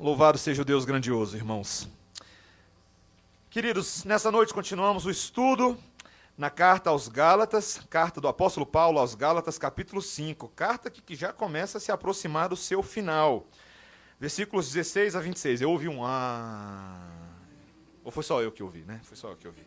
Louvado seja o Deus grandioso, irmãos. Queridos, nessa noite continuamos o estudo na carta aos Gálatas, carta do apóstolo Paulo aos Gálatas, capítulo 5, carta que já começa a se aproximar do seu final. Versículos 16 a 26. Eu ouvi um Ou foi só eu que ouvi, né? Foi só eu que ouvi.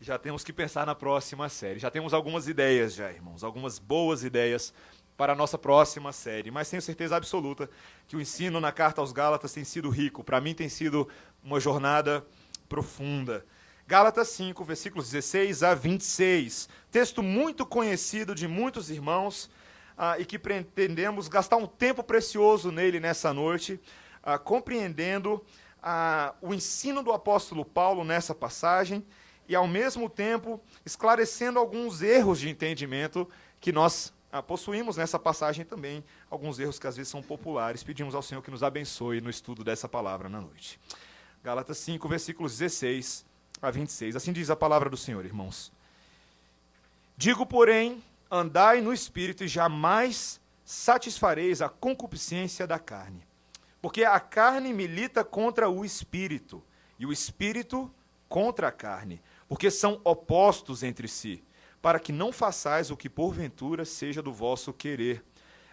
Já temos que pensar na próxima série. Já temos algumas ideias já, irmãos, algumas boas ideias para a nossa próxima série, mas tenho certeza absoluta que o ensino na carta aos Gálatas tem sido rico. Para mim tem sido uma jornada profunda. Gálatas 5, versículos 16 a 26. Texto muito conhecido de muitos irmãos e que pretendemos gastar um tempo precioso nele nessa noite, compreendendo o ensino do apóstolo Paulo nessa passagem e, ao mesmo tempo, esclarecendo alguns erros de entendimento que nós possuímos nessa passagem também, alguns erros que às vezes são populares. Pedimos ao Senhor que nos abençoe no estudo dessa palavra na noite. Gálatas 5, versículos 16 a 26. Assim diz a palavra do Senhor, irmãos. Digo, porém, andai no Espírito e jamais satisfareis a concupiscência da carne. Porque a carne milita contra o Espírito, e o Espírito contra a carne, porque são opostos entre si, para que não façais o que porventura seja do vosso querer.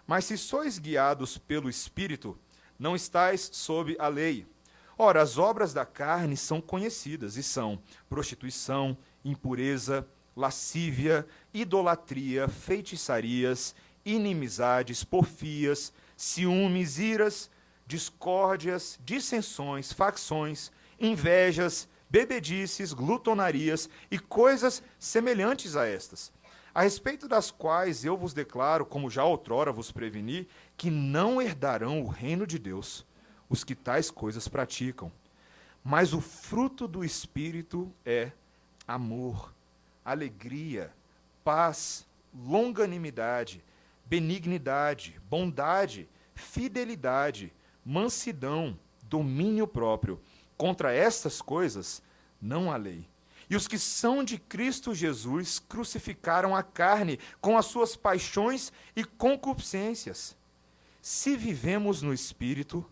Mas se sois guiados pelo Espírito, não estáis sob a lei. Ora, as obras da carne são conhecidas, e são prostituição, impureza, lascívia, idolatria, feitiçarias, inimizades, porfias, ciúmes, iras, discórdias, dissensões, facções, invejas, bebedices, glutonarias e coisas semelhantes a estas, a respeito das quais eu vos declaro, como já outrora vos preveni, que não herdarão o reino de Deus os que tais coisas praticam. Mas o fruto do Espírito é amor, alegria, paz, longanimidade, benignidade, bondade, fidelidade, mansidão, domínio próprio. Contra estas coisas não há lei. E os que são de Cristo Jesus crucificaram a carne com as suas paixões e concupiscências. Se vivemos no Espírito,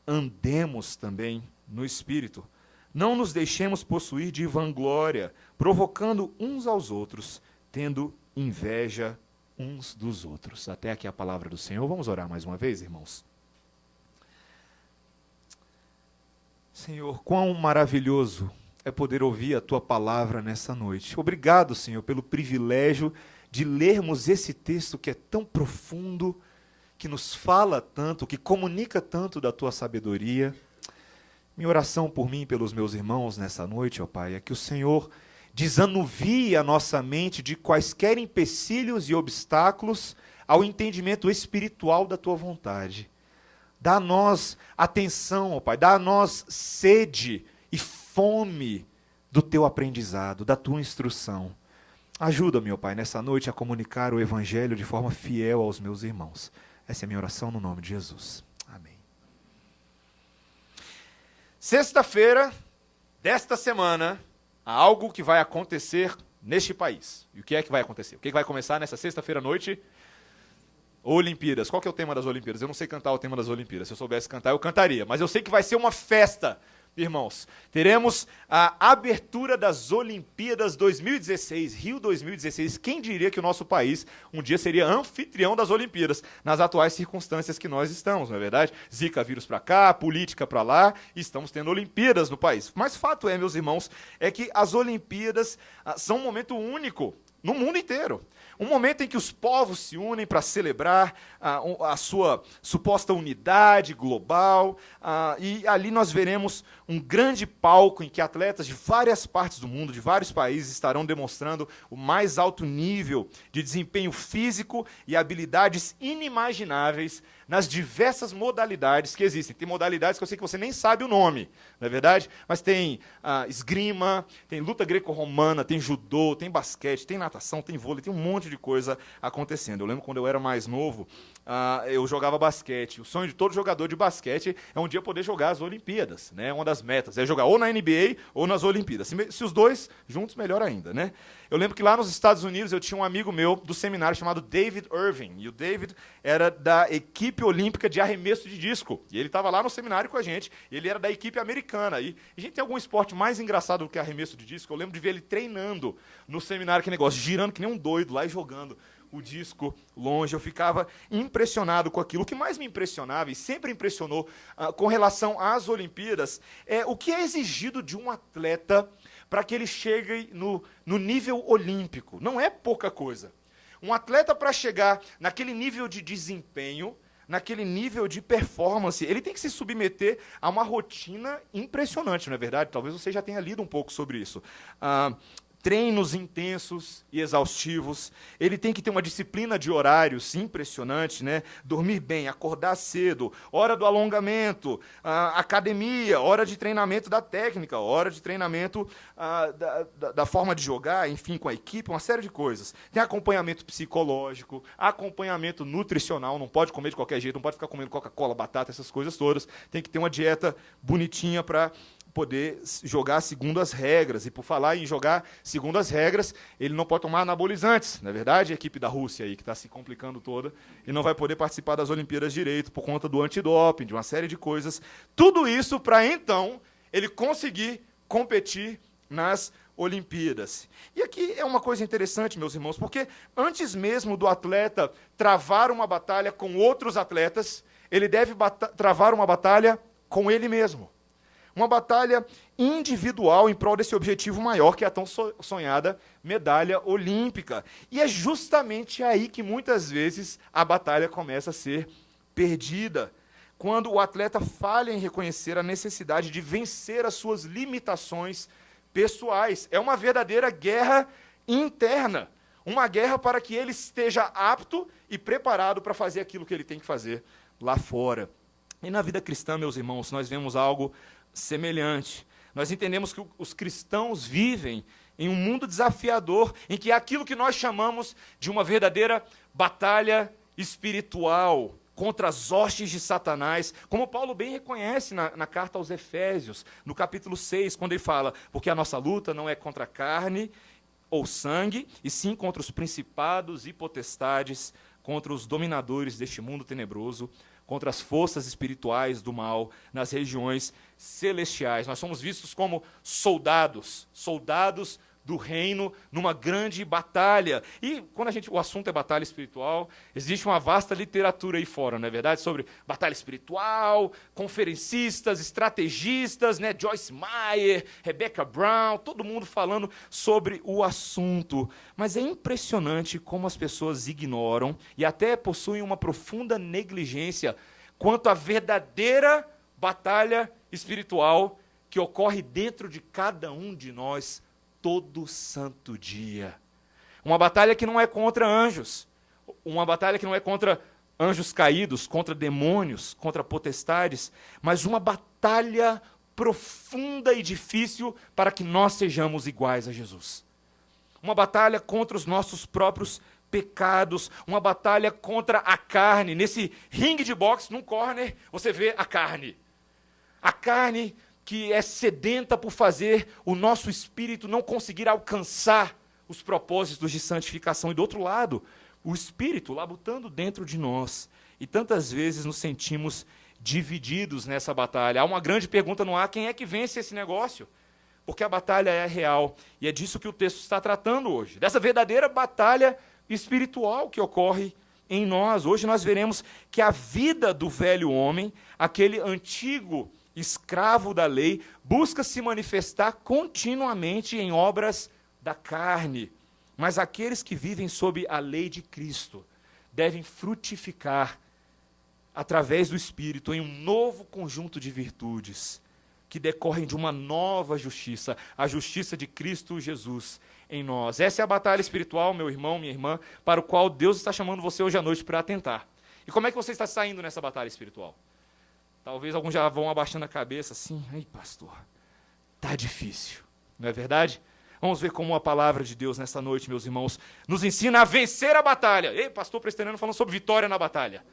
andemos também no Espírito. Não nos deixemos possuir de vanglória, provocando uns aos outros, tendo inveja uns dos outros. Até aqui a palavra do Senhor. Vamos orar mais uma vez, irmãos? Senhor, quão maravilhoso é poder ouvir a Tua palavra nessa noite. Obrigado, Senhor, pelo privilégio de lermos esse texto que é tão profundo, que nos fala tanto, que comunica tanto da Tua sabedoria. Minha oração por mim e pelos meus irmãos nessa noite, ó Pai, é que o Senhor desanuvie a nossa mente de quaisquer empecilhos e obstáculos ao entendimento espiritual da Tua vontade. Dá a nós atenção, ó Pai, dá a nós sede e fome do Teu aprendizado, da Tua instrução. Ajuda-me, ó Pai, nessa noite a comunicar o Evangelho de forma fiel aos meus irmãos. Essa é a minha oração no nome de Jesus. Amém. Sexta-feira desta semana, há algo que vai acontecer neste país. E o que é que vai acontecer? O que vai começar nessa sexta-feira à noite? Olimpíadas. Qual que é o tema das Olimpíadas? Eu não sei cantar o tema das Olimpíadas. Se eu soubesse cantar, eu cantaria. Mas eu sei que vai ser uma festa, irmãos. Teremos a abertura das Olimpíadas 2016, Rio 2016. Quem diria que o nosso país um dia seria anfitrião das Olimpíadas, nas atuais circunstâncias que nós estamos, não é verdade? Zika vírus para cá, política para lá, e estamos tendo Olimpíadas no país. Mas fato é, meus irmãos, é que as Olimpíadas são um momento único no mundo inteiro. Um momento em que os povos se unem para celebrar a sua suposta unidade global, e ali nós veremos um grande palco em que atletas de várias partes do mundo, de vários países, estarão demonstrando o mais alto nível de desempenho físico e habilidades inimagináveis nas diversas modalidades que existem. Tem modalidades que eu sei que você nem sabe o nome, não é verdade? Mas tem esgrima, tem luta greco-romana, tem judô, tem basquete, tem natação, tem vôlei, tem um monte monte de coisa acontecendo. Eu lembro quando eu era mais novo, eu jogava basquete. O sonho de todo jogador de basquete é um dia poder jogar as Olimpíadas, né? Uma das metas é jogar ou na NBA ou nas Olimpíadas. Se os dois juntos, melhor ainda, né? Eu lembro que lá nos Estados Unidos eu tinha um amigo meu do seminário chamado David Irving. E o David era da equipe olímpica de arremesso de disco. E ele estava lá no seminário com a gente. E ele era da equipe americana. E a gente tem algum esporte mais engraçado do que arremesso de disco? Eu lembro de ver ele treinando no seminário, que negócio, girando que nem um doido lá e jogando o disco longe. Eu ficava impressionado com aquilo. O que mais me impressionava, e sempre impressionou com relação às Olimpíadas, é o que é exigido de um atleta para que ele chegue no nível olímpico. Não é pouca coisa. Um atleta, para chegar naquele nível de desempenho, naquele nível de performance, ele tem que se submeter a uma rotina impressionante, não é verdade? Talvez você já tenha lido um pouco sobre isso. Treinos intensos e exaustivos, ele tem que ter uma disciplina de horários impressionante, né? Dormir bem, acordar cedo, hora do alongamento, academia, hora de treinamento da técnica, hora de treinamento da forma de jogar, enfim, com a equipe, uma série de coisas. Tem acompanhamento psicológico, acompanhamento nutricional, não pode comer de qualquer jeito, não pode ficar comendo Coca-Cola, batata, essas coisas todas. Tem que ter uma dieta bonitinha para poder jogar segundo as regras. E por falar em jogar segundo as regras, ele não pode tomar anabolizantes. Na verdade, a equipe da Rússia aí, que está se complicando toda, e não vai poder participar das Olimpíadas direito por conta do antidoping, de uma série de coisas. Tudo isso para, então, ele conseguir competir nas Olimpíadas. E aqui é uma coisa interessante, meus irmãos, porque antes mesmo do atleta travar uma batalha com outros atletas, ele deve travar uma batalha com ele mesmo. Uma batalha individual em prol desse objetivo maior, que é a tão sonhada medalha olímpica. E é justamente aí que muitas vezes a batalha começa a ser perdida. Quando o atleta falha em reconhecer a necessidade de vencer as suas limitações pessoais. É uma verdadeira guerra interna. Uma guerra para que ele esteja apto e preparado para fazer aquilo que ele tem que fazer lá fora. E na vida cristã, meus irmãos, nós vemos algo semelhante. Nós entendemos que os cristãos vivem em um mundo desafiador, em que é aquilo que nós chamamos de uma verdadeira batalha espiritual contra as hostes de Satanás, como Paulo bem reconhece na carta aos Efésios, no capítulo 6, quando ele fala, porque a nossa luta não é contra a carne ou sangue, e sim contra os principados e potestades, contra os dominadores deste mundo tenebroso, contra as forças espirituais do mal nas regiões celestiais. Nós somos vistos como soldados do reino numa grande batalha. E quando o assunto é batalha espiritual, existe uma vasta literatura aí fora, não é verdade? Sobre batalha espiritual, conferencistas, estrategistas, né? Joyce Meyer, Rebecca Brown, todo mundo falando sobre o assunto. Mas é impressionante como as pessoas ignoram e até possuem uma profunda negligência quanto à verdadeira batalha espiritual que ocorre dentro de cada um de nós todo santo dia. Uma batalha que não é contra anjos, uma batalha que não é contra anjos caídos, contra demônios, contra potestades, mas uma batalha profunda e difícil para que nós sejamos iguais a Jesus. Uma batalha contra os nossos próprios pecados, uma batalha contra a carne. Nesse ringue de boxe, num corner, você vê a carne. A carne que é sedenta por fazer o nosso espírito não conseguir alcançar os propósitos de santificação. E do outro lado, o espírito labutando dentro de nós. E tantas vezes nos sentimos divididos nessa batalha. Há uma grande pergunta no ar: quem é que vence esse negócio? Porque a batalha é real. E é disso que o texto está tratando hoje. Dessa verdadeira batalha espiritual que ocorre em nós. Hoje nós veremos que a vida do velho homem, aquele antigo escravo da lei, busca se manifestar continuamente em obras da carne. Mas aqueles que vivem sob a lei de Cristo devem frutificar através do Espírito em um novo conjunto de virtudes que decorrem de uma nova justiça, a justiça de Cristo Jesus em nós. Essa é a batalha espiritual, meu irmão, minha irmã, para o qual Deus está chamando você hoje à noite para atentar. E como é que você está saindo nessa batalha espiritual? Talvez alguns já vão abaixando a cabeça assim: ai, pastor, tá difícil, não é verdade? Vamos ver como a palavra de Deus nessa noite, meus irmãos, nos ensina a vencer a batalha. Ei, pastor Presteriano falando sobre vitória na batalha.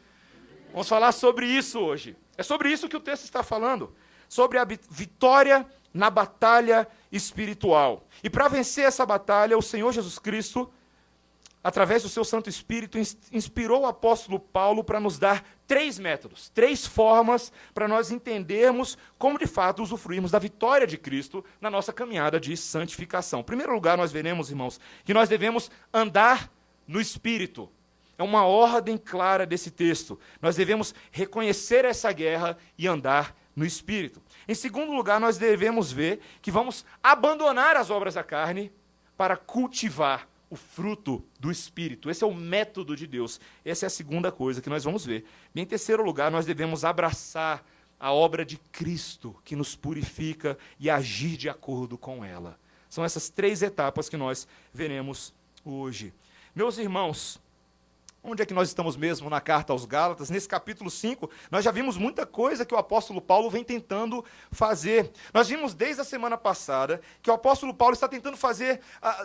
Vamos falar sobre isso hoje. É sobre isso que o texto está falando. Sobre a vitória na batalha espiritual. E para vencer essa batalha, o Senhor Jesus Cristo, através do seu Santo Espírito, inspirou o apóstolo Paulo para nos dar 3 métodos, 3 formas para nós entendermos como de fato usufruirmos da vitória de Cristo na nossa caminhada de santificação. Em primeiro lugar, nós veremos, irmãos, que nós devemos andar no Espírito. É uma ordem clara desse texto. Nós devemos reconhecer essa guerra e andar no Espírito. Em segundo lugar, nós devemos ver que vamos abandonar as obras da carne para cultivar o fruto do Espírito. Esse é o método de Deus. Essa é a segunda coisa que nós vamos ver. E em terceiro lugar, nós devemos abraçar a obra de Cristo, que nos purifica, e agir de acordo com ela. São essas 3 etapas que nós veremos hoje. Meus irmãos, onde é que nós estamos mesmo na carta aos Gálatas? Nesse capítulo 5, nós já vimos muita coisa que o apóstolo Paulo vem tentando fazer. Nós vimos desde a semana passada que o apóstolo Paulo está tentando fazer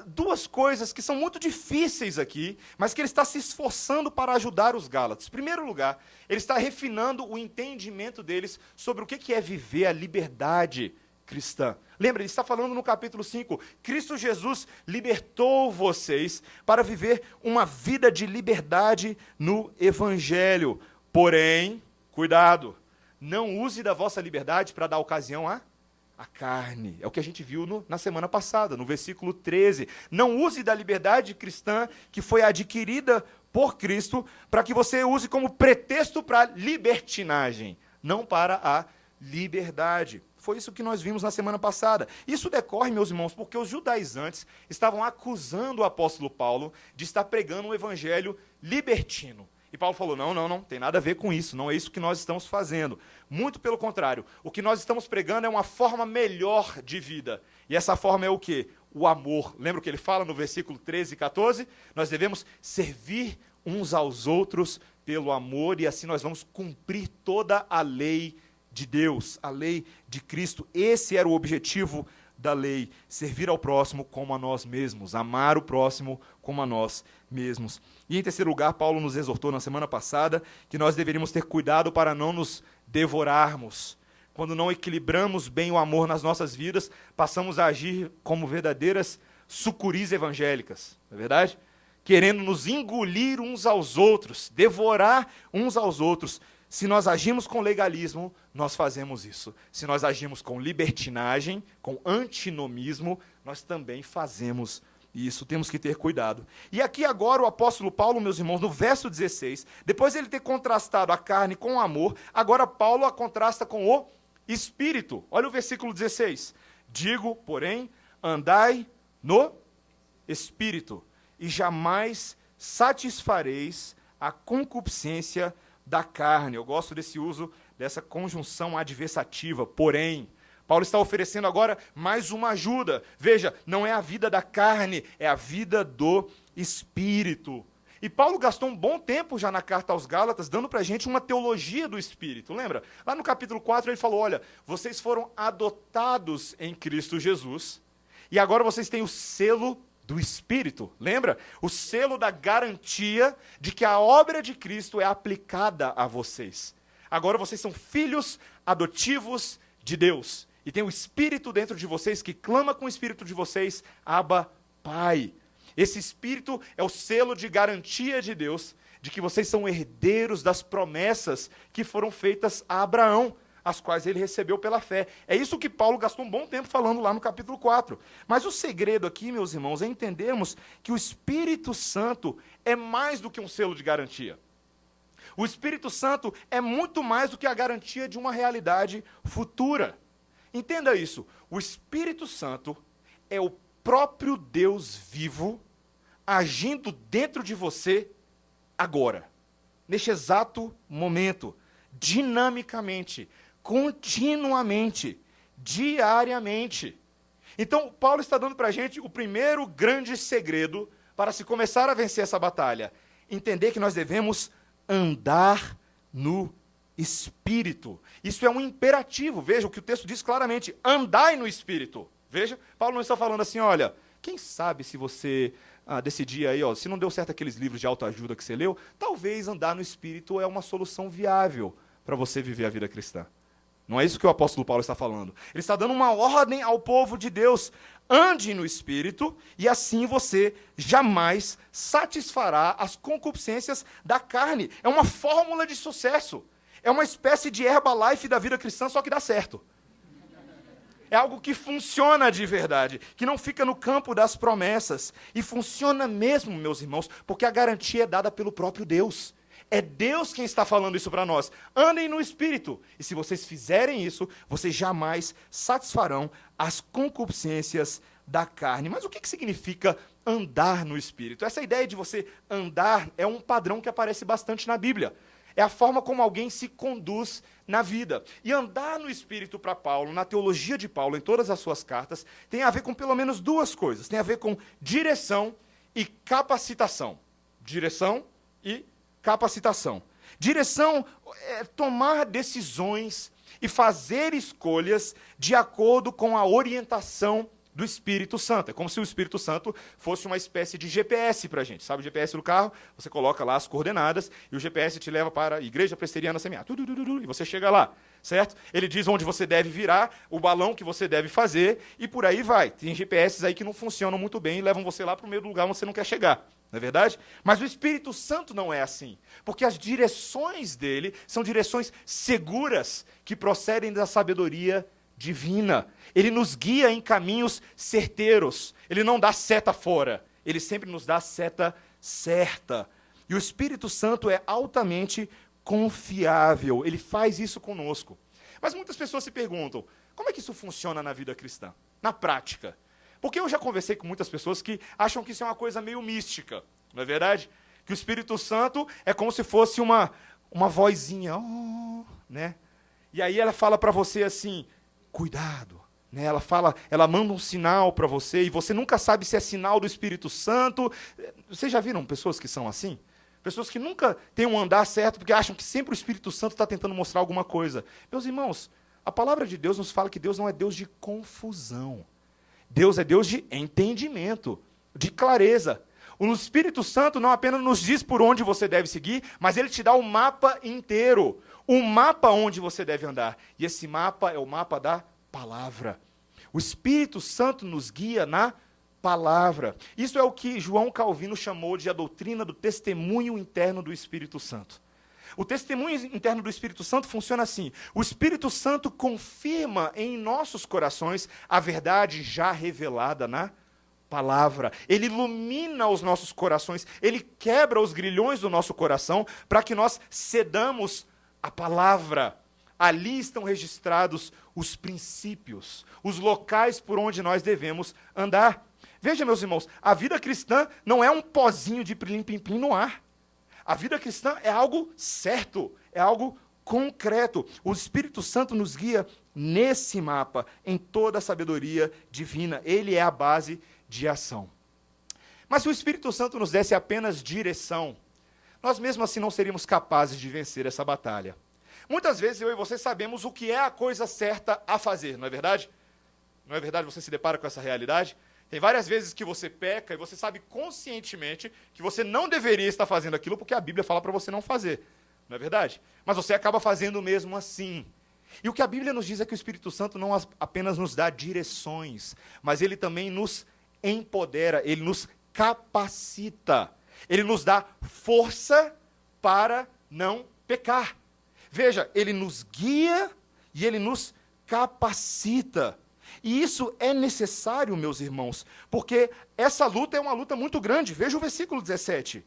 2 coisas que são muito difíceis aqui, mas que ele está se esforçando para ajudar os Gálatas. Em primeiro lugar, ele está refinando o entendimento deles sobre o que é viver a liberdade cristã. Lembra, ele está falando no capítulo 5, Cristo Jesus libertou vocês para viver uma vida de liberdade no Evangelho. Porém, cuidado, não use da vossa liberdade para dar ocasião à carne. É o que a gente viu na semana passada, no versículo 13. Não use da liberdade cristã que foi adquirida por Cristo para que você use como pretexto para libertinagem, não para a liberdade. Foi isso que nós vimos na semana passada. Isso decorre, meus irmãos, porque os judaizantes estavam acusando o apóstolo Paulo de estar pregando um evangelho libertino. E Paulo falou, não, tem nada a ver com isso, não é isso que nós estamos fazendo. Muito pelo contrário, o que nós estamos pregando é uma forma melhor de vida. E essa forma é o quê? O amor. Lembra o que ele fala no versículo 13 e 14? Nós devemos servir uns aos outros pelo amor, e assim nós vamos cumprir toda a lei de Deus, a lei de Cristo. Esse era o objetivo da lei, servir ao próximo como a nós mesmos, amar o próximo como a nós mesmos. E em terceiro lugar, Paulo nos exortou na semana passada que nós deveríamos ter cuidado para não nos devorarmos. Quando não equilibramos bem o amor nas nossas vidas, passamos a agir como verdadeiras sucuris evangélicas, não é verdade? Querendo nos engolir uns aos outros, devorar uns aos outros. Se nós agimos com legalismo, nós fazemos isso. Se nós agimos com libertinagem, com antinomismo, nós também fazemos isso. Temos que ter cuidado. E aqui agora o apóstolo Paulo, meus irmãos, no verso 16, depois de ele ter contrastado a carne com o amor, agora Paulo a contrasta com o Espírito. Olha o versículo 16. Digo, porém, andai no Espírito, e jamais satisfareis a concupiscência da carne. Eu gosto desse uso, dessa conjunção adversativa, porém. Paulo está oferecendo agora mais uma ajuda. Veja, não é a vida da carne, é a vida do Espírito. E Paulo gastou um bom tempo já na carta aos Gálatas, dando para a gente uma teologia do Espírito. Lembra? Lá no capítulo 4 ele falou, olha, vocês foram adotados em Cristo Jesus, e agora vocês têm o selo do Espírito, lembra? O selo da garantia de que a obra de Cristo é aplicada a vocês. Agora vocês são filhos adotivos de Deus. E tem o Espírito dentro de vocês que clama com o Espírito de vocês, Abba, Pai. Esse Espírito é o selo de garantia de Deus, de que vocês são herdeiros das promessas que foram feitas a Abraão, as quais ele recebeu pela fé. É isso que Paulo gastou um bom tempo falando lá no capítulo 4. Mas o segredo aqui, meus irmãos, é entendermos que o Espírito Santo é mais do que um selo de garantia. O Espírito Santo é muito mais do que a garantia de uma realidade futura. Entenda isso. O Espírito Santo é o próprio Deus vivo agindo dentro de você agora, neste exato momento, dinamicamente, continuamente, diariamente. Então, Paulo está dando para a gente o primeiro grande segredo para se começar a vencer essa batalha. Entender que nós devemos andar no Espírito. Isso é um imperativo. Veja o que o texto diz claramente. Andai no Espírito. Veja, Paulo não está falando assim, olha, Quem sabe se você decidir aí, se não deu certo aqueles livros de autoajuda que você leu, talvez andar no Espírito é uma solução viável para você viver a vida cristã. Não é isso que o apóstolo Paulo está falando. Ele está dando uma ordem ao povo de Deus. Ande no Espírito e assim você jamais satisfará as concupiscências da carne. É uma fórmula de sucesso. É uma espécie de Herbalife da vida cristã, só que dá certo. É algo que funciona de verdade, que não fica no campo das promessas. E funciona mesmo, meus irmãos, porque a garantia é dada pelo próprio Deus. É Deus quem está falando isso para nós. Andem no Espírito. E se vocês fizerem isso, vocês jamais satisfarão as concupiscências da carne. Mas o que significa andar no Espírito? Essa ideia de você andar é um padrão que aparece bastante na Bíblia. É a forma como alguém se conduz na vida. E andar no Espírito para Paulo, na teologia de Paulo, em todas as suas cartas, tem a ver com pelo menos duas coisas. Tem a ver com direção e capacitação. Direção e capacitação. Direção é tomar decisões e fazer escolhas de acordo com a orientação do Espírito Santo. É como se o Espírito Santo fosse uma espécie de GPS para a gente. Sabe o GPS do carro? Você coloca lá as coordenadas e o GPS te leva para a Igreja Presbiteriana Semear. E você chega lá, certo? Ele diz onde você deve virar, o balão que você deve fazer e por aí vai. Tem GPS aí que não funcionam muito bem e levam você lá para o meio do lugar onde você não quer chegar. Não é verdade? Mas o Espírito Santo não é assim. Porque as direções dele são direções seguras que procedem da sabedoria divina. Ele nos guia em caminhos certeiros. Ele não dá seta fora. Ele sempre nos dá a seta certa. E o Espírito Santo é altamente confiável. Ele faz isso conosco. Mas muitas pessoas se perguntam, como é que isso funciona na vida cristã? Na prática. Porque eu já conversei com muitas pessoas que acham que isso é uma coisa meio mística. Não é verdade? Que o Espírito Santo é como se fosse uma vozinha. Né? E aí ela fala para você assim, cuidado. Né? Ela manda um sinal para você e você nunca sabe se é sinal do Espírito Santo. Vocês já viram pessoas que são assim? Pessoas que nunca têm um andar certo porque acham que sempre o Espírito Santo está tentando mostrar alguma coisa. Meus irmãos, a palavra de Deus nos fala que Deus não é Deus de confusão. Deus é Deus de entendimento, de clareza. O Espírito Santo não apenas nos diz por onde você deve seguir, mas ele te dá o mapa inteiro. O mapa onde você deve andar. E esse mapa é o mapa da palavra. O Espírito Santo nos guia na palavra. Isso é o que João Calvino chamou de a doutrina do testemunho interno do Espírito Santo. O testemunho interno do Espírito Santo funciona assim. O Espírito Santo confirma em nossos corações a verdade já revelada na palavra. Ele ilumina os nossos corações. Ele quebra os grilhões do nosso coração para que nós cedamos a palavra. Ali estão registrados os princípios, os locais por onde nós devemos andar. Veja, meus irmãos, a vida cristã não é um pozinho de pilim-pim-pim no ar. A vida cristã é algo certo, é algo concreto. O Espírito Santo nos guia nesse mapa, em toda a sabedoria divina. Ele é a base de ação. Mas se o Espírito Santo nos desse apenas direção, nós mesmo assim não seríamos capazes de vencer essa batalha. Muitas vezes eu e você sabemos o que é a coisa certa a fazer, não é verdade? Não é verdade? Você se depara com essa realidade? Tem várias vezes que você peca e você sabe conscientemente que você não deveria estar fazendo aquilo porque a Bíblia fala para você não fazer. Não é verdade? Mas você acaba fazendo mesmo assim. E o que a Bíblia nos diz é que o Espírito Santo não apenas nos dá direções, mas ele também nos empodera, ele nos capacita. Ele nos dá força para não pecar. Veja, ele nos guia e ele nos capacita. E isso é necessário, meus irmãos, porque essa luta é uma luta muito grande. Veja o versículo 17.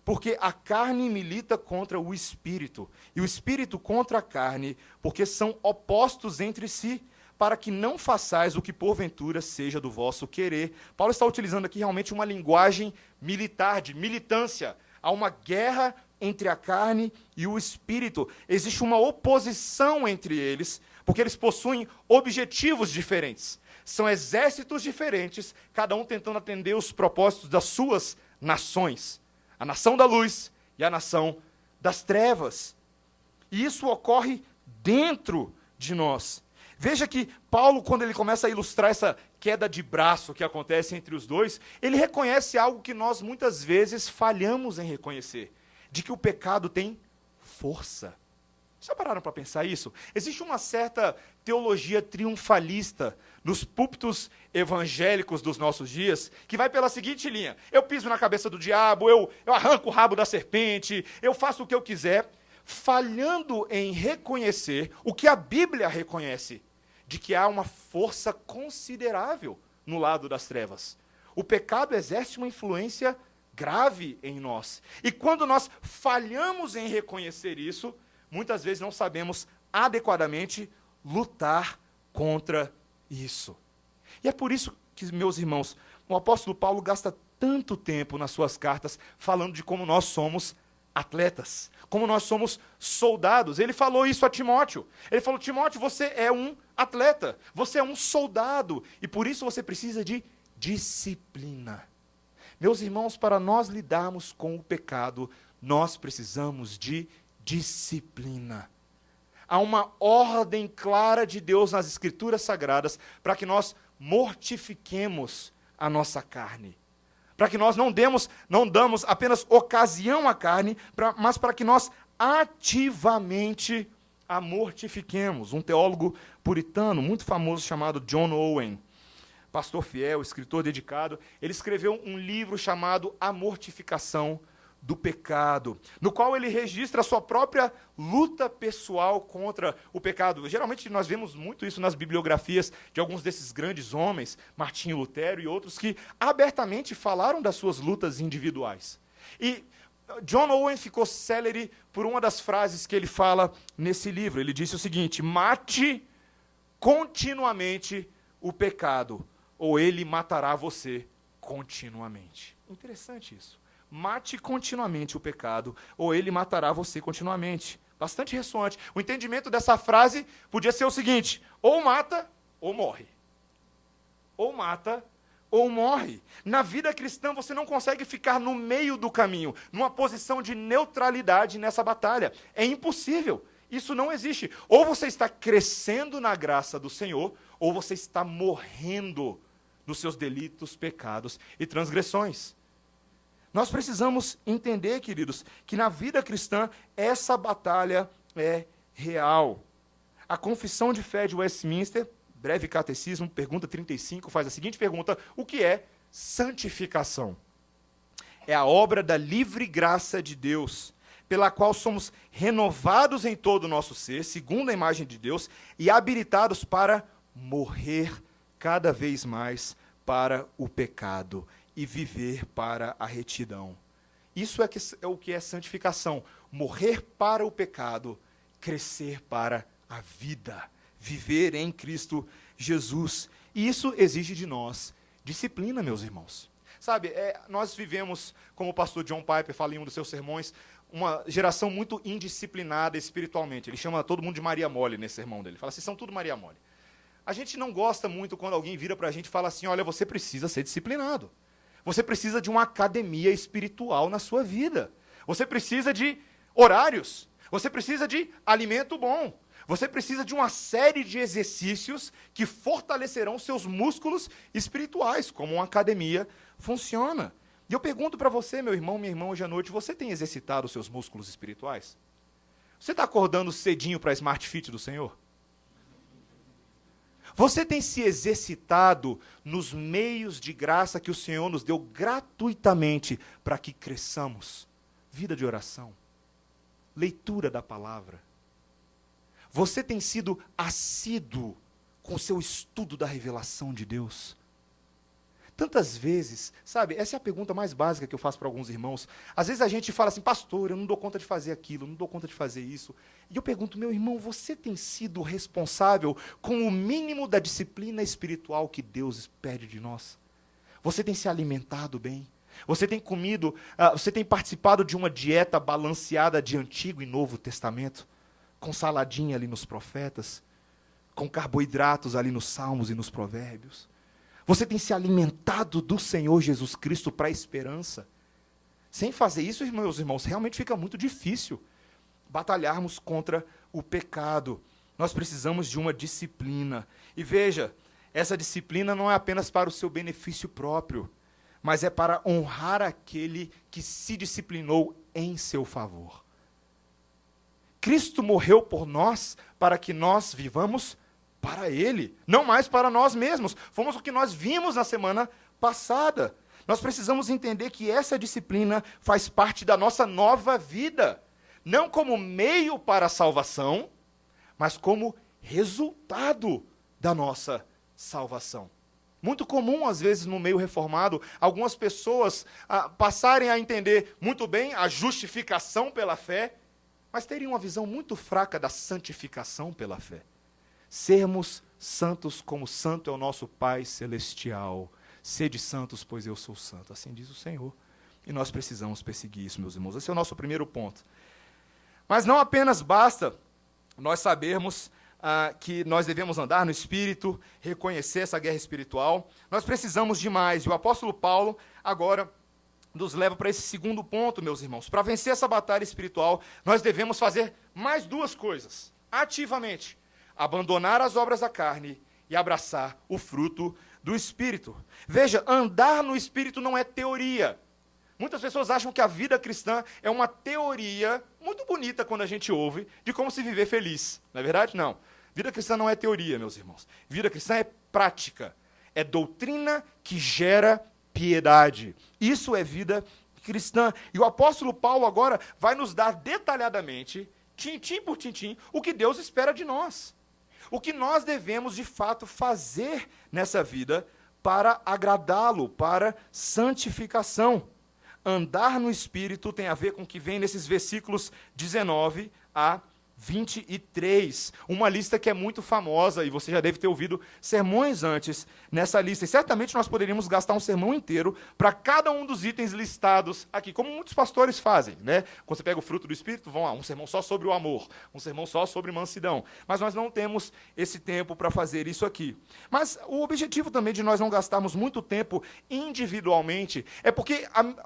Porque a carne milita contra o espírito, e o espírito contra a carne, porque são opostos entre si, para que não façais o que porventura seja do vosso querer. Paulo está utilizando aqui realmente uma linguagem militar, de militância. Há uma guerra entre a carne e o espírito. Existe uma oposição entre eles, porque eles possuem objetivos diferentes. São exércitos diferentes, cada um tentando atender os propósitos das suas nações. A nação da luz e a nação das trevas. E isso ocorre dentro de nós. Veja que Paulo, quando ele começa a ilustrar essa queda de braço que acontece entre os dois, ele reconhece algo que nós muitas vezes falhamos em reconhecer, de que o pecado tem força. Já pararam para pensar isso? Existe uma certa teologia triunfalista nos púlpitos evangélicos dos nossos dias, que vai pela seguinte linha: eu piso na cabeça do diabo, eu arranco o rabo da serpente, eu faço o que eu quiser, falhando em reconhecer o que a Bíblia reconhece, de que há uma força considerável no lado das trevas. O pecado exerce uma influência grave em nós. E quando nós falhamos em reconhecer isso, muitas vezes não sabemos adequadamente lutar contra isso. E é por isso que, meus irmãos, o apóstolo Paulo gasta tanto tempo nas suas cartas falando de como nós somos atletas, como nós somos soldados. Ele falou isso a Timóteo. Ele falou: Timóteo, você é um atleta, você é um soldado, e por isso você precisa de disciplina. Meus irmãos, para nós lidarmos com o pecado, nós precisamos de disciplina. Há uma ordem clara de Deus nas Escrituras Sagradas para que nós mortifiquemos a nossa carne. Para que nós não damos apenas ocasião à carne, mas para que nós ativamente a mortifiquemos. Um teólogo puritano muito famoso chamado John Owen, pastor fiel, escritor dedicado, ele escreveu um livro chamado A Mortificação do Pecado, no qual ele registra a sua própria luta pessoal contra o pecado. Geralmente nós vemos muito isso nas bibliografias de alguns desses grandes homens, Martinho Lutero e outros, que abertamente falaram das suas lutas individuais. E John Owen ficou célebre por uma das frases que ele fala nesse livro. Ele disse o seguinte: mate continuamente o pecado, ou ele matará você continuamente. Interessante isso. Mate continuamente o pecado, ou ele matará você continuamente. Bastante ressoante. O entendimento dessa frase podia ser o seguinte: ou mata, ou morre. Ou mata, ou morre. Na vida cristã, você não consegue ficar no meio do caminho, numa posição de neutralidade nessa batalha. É impossível. Isso não existe. Ou você está crescendo na graça do Senhor, ou você está morrendo nos seus delitos, pecados e transgressões. Nós precisamos entender, queridos, que na vida cristã essa batalha é real. A Confissão de Fé de Westminster, breve catecismo, pergunta 35, faz a seguinte pergunta: o que é santificação? É a obra da livre graça de Deus, pela qual somos renovados em todo o nosso ser, segundo a imagem de Deus, e habilitados para morrer cada vez mais para o pecado e viver para a retidão. Isso é o que é santificação: morrer para o pecado, crescer para a vida, viver em Cristo Jesus. E isso exige de nós disciplina, meus irmãos. Sabe, nós vivemos, como o pastor John Piper fala em um dos seus sermões, uma geração muito indisciplinada espiritualmente. Ele chama todo mundo de Maria Mole nesse sermão dele. Ele fala assim: são tudo Maria Mole. A gente não gosta muito quando alguém vira para a gente e fala assim: olha, você precisa ser disciplinado. Você precisa de uma academia espiritual na sua vida. Você precisa de horários. Você precisa de alimento bom. Você precisa de uma série de exercícios que fortalecerão seus músculos espirituais, como uma academia funciona. E eu pergunto para você, meu irmão, minha irmã, hoje à noite, você tem exercitado os seus músculos espirituais? Você está acordando cedinho para a Smart Fit do Senhor? Você tem se exercitado nos meios de graça que o Senhor nos deu gratuitamente para que cresçamos? Vida de oração, leitura da palavra. Você tem sido assíduo com o seu estudo da revelação de Deus? Tantas vezes, sabe, essa é a pergunta mais básica que eu faço para alguns irmãos. Às vezes a gente fala assim: pastor, eu não dou conta de fazer aquilo, não dou conta de fazer isso. E eu pergunto: meu irmão, você tem sido responsável com o mínimo da disciplina espiritual que Deus pede de nós? Você tem se alimentado bem? Você tem comido, você tem participado de uma dieta balanceada de Antigo e Novo Testamento? Com saladinha ali nos profetas? Com carboidratos ali nos Salmos e nos Provérbios? Você tem se alimentado do Senhor Jesus Cristo para a esperança? Sem fazer isso, meus irmãos, realmente fica muito difícil batalharmos contra o pecado. nós precisamos de uma disciplina. E veja, essa disciplina não é apenas para o seu benefício próprio, mas é para honrar aquele que se disciplinou em seu favor. Cristo morreu por nós para que nós vivamos para Ele, não mais para nós mesmos. Fomos o que nós vimos na semana passada. Nós precisamos entender que essa disciplina faz parte da nossa nova vida, não como meio para a salvação, mas como resultado da nossa salvação. Muito comum, às vezes, no meio reformado, algumas pessoas passarem a entender muito bem a justificação pela fé, mas terem uma visão muito fraca da santificação pela fé. Sermos santos como santo é o nosso Pai Celestial. Sede santos, pois eu sou santo. Assim diz o Senhor. E nós precisamos perseguir isso, meus irmãos. Esse é o nosso primeiro ponto. Mas não apenas basta nós sabermos que nós devemos andar no Espírito, reconhecer essa guerra espiritual. Nós precisamos de mais. E o apóstolo Paulo agora nos leva para esse segundo ponto, meus irmãos. Para vencer essa batalha espiritual, nós devemos fazer mais duas coisas. Ativamente, abandonar as obras da carne e abraçar o fruto do Espírito. Veja, andar no Espírito não é teoria. Muitas pessoas acham que a vida cristã é uma teoria muito bonita quando a gente ouve de como se viver feliz. Não é verdade? Não. Vida cristã não é teoria, meus irmãos. Vida cristã é prática. É doutrina que gera piedade. Isso é vida cristã. E o apóstolo Paulo agora vai nos dar detalhadamente, tintim por tintim, o que Deus espera de nós. O que nós devemos, de fato, fazer nessa vida para agradá-lo, para santificação. Andar no Espírito tem a ver com o que vem nesses versículos 19 a 23. Uma lista que é muito famosa, e você já deve ter ouvido sermões antes nessa lista. E certamente nós poderíamos gastar um sermão inteiro para cada um dos itens listados aqui, como muitos pastores fazem, né? Quando você pega o fruto do Espírito, vão lá, um sermão só sobre o amor, um sermão só sobre mansidão. Mas nós não temos esse tempo para fazer isso aqui. Mas o objetivo também de nós não gastarmos muito tempo individualmente é porque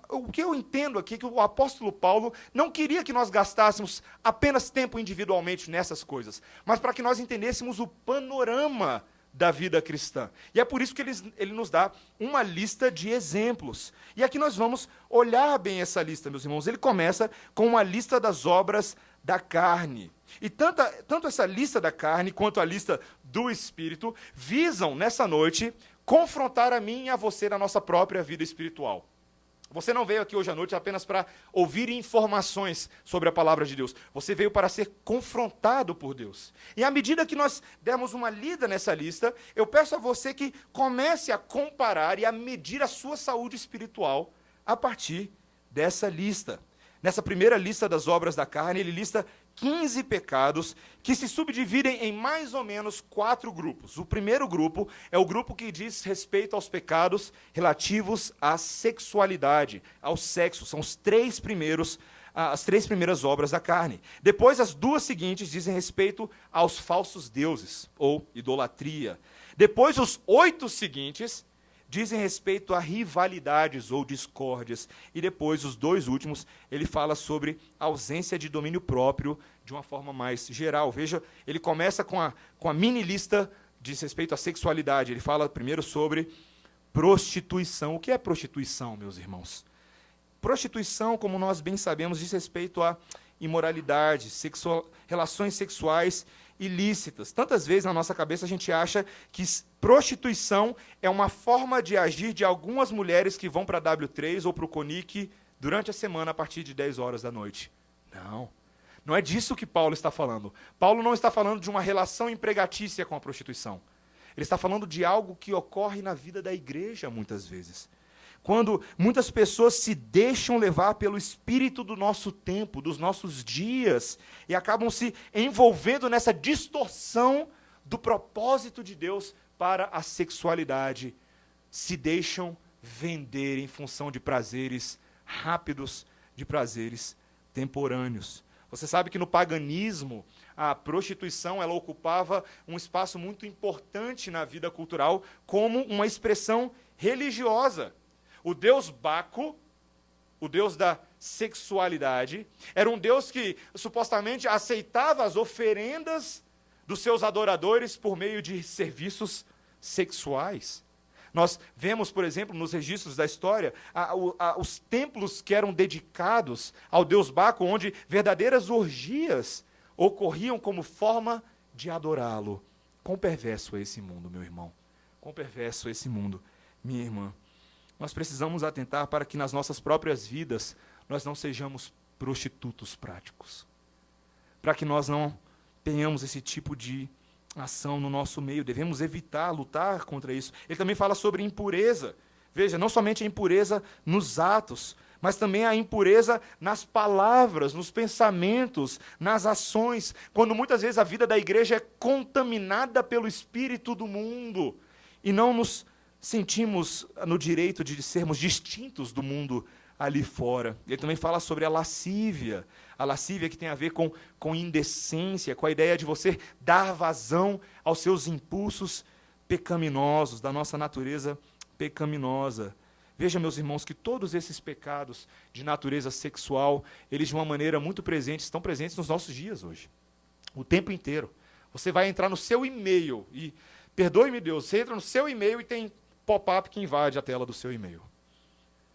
o que eu entendo aqui é que o apóstolo Paulo não queria que nós gastássemos apenas tempo individualmente nessas coisas, mas para que nós entendêssemos o panorama da vida cristã. E é por isso que ele nos dá uma lista de exemplos. E aqui nós vamos olhar bem essa lista, meus irmãos. Ele começa com uma lista das obras da carne. E tanto essa lista da carne quanto a lista do Espírito visam, nessa noite, confrontar a mim e a você na nossa própria vida espiritual. Você não veio aqui hoje à noite apenas para ouvir informações sobre a palavra de Deus. Você veio para ser confrontado por Deus. E à medida que nós dermos uma lida nessa lista, eu peço a você que comece a comparar e a medir a sua saúde espiritual a partir dessa lista. Nessa primeira lista das obras da carne, ele lista 15 pecados que se subdividem em mais ou menos 4 grupos. O primeiro grupo é o grupo que diz respeito aos pecados relativos à sexualidade, ao sexo. São as três primeiras obras da carne. Depois, as duas seguintes dizem respeito aos falsos deuses, ou idolatria. Depois, os 8 seguintes dizem respeito a rivalidades ou discórdias. E depois, os 2 últimos, ele fala sobre a ausência de domínio próprio de uma forma mais geral. Veja, ele começa com a mini lista diz respeito à sexualidade. Ele fala primeiro sobre prostituição. O que é prostituição, meus irmãos? Prostituição, como nós bem sabemos, diz respeito à imoralidade, relações sexuais ilícitas. Tantas vezes na nossa cabeça a gente acha que prostituição é uma forma de agir de algumas mulheres que vão para a W3 ou para o Conic durante a semana a partir de 10 horas da noite. Não é disso que Paulo está falando. Paulo não está falando de uma relação empregatícia com a prostituição. Ele está falando de algo que ocorre na vida da igreja muitas vezes. Quando muitas pessoas se deixam levar pelo espírito do nosso tempo, dos nossos dias, e acabam se envolvendo nessa distorção do propósito de Deus para a sexualidade, se deixam vender em função de prazeres rápidos, de prazeres temporâneos. Você sabe que no paganismo, a prostituição ela ocupava um espaço muito importante na vida cultural como uma expressão religiosa. O deus Baco, o deus da sexualidade, era um deus que supostamente aceitava as oferendas dos seus adoradores por meio de serviços sexuais. Nós vemos, por exemplo, nos registros da história, os templos que eram dedicados ao deus Baco, onde verdadeiras orgias ocorriam como forma de adorá-lo. Quão perverso é esse mundo, meu irmão? Quão perverso é esse mundo, minha irmã? Nós precisamos atentar para que nas nossas próprias vidas nós não sejamos prostitutos práticos. Para que nós não tenhamos esse tipo de ação no nosso meio. Devemos evitar, lutar contra isso. Ele também fala sobre impureza. Veja, não somente a impureza nos atos, mas também a impureza nas palavras, nos pensamentos, nas ações, quando muitas vezes a vida da igreja é contaminada pelo espírito do mundo e não nos sentimos no direito de sermos distintos do mundo ali fora. Ele também fala sobre a lascívia que tem a ver com indecência, com a ideia de você dar vazão aos seus impulsos pecaminosos, da nossa natureza pecaminosa. Veja, meus irmãos, que todos esses pecados de natureza sexual, eles de uma maneira muito presente, estão presentes nos nossos dias hoje. O tempo inteiro. Você vai entrar no seu e-mail e, perdoe-me Deus, você entra no seu e-mail e tem pop-up que invade a tela do seu e-mail.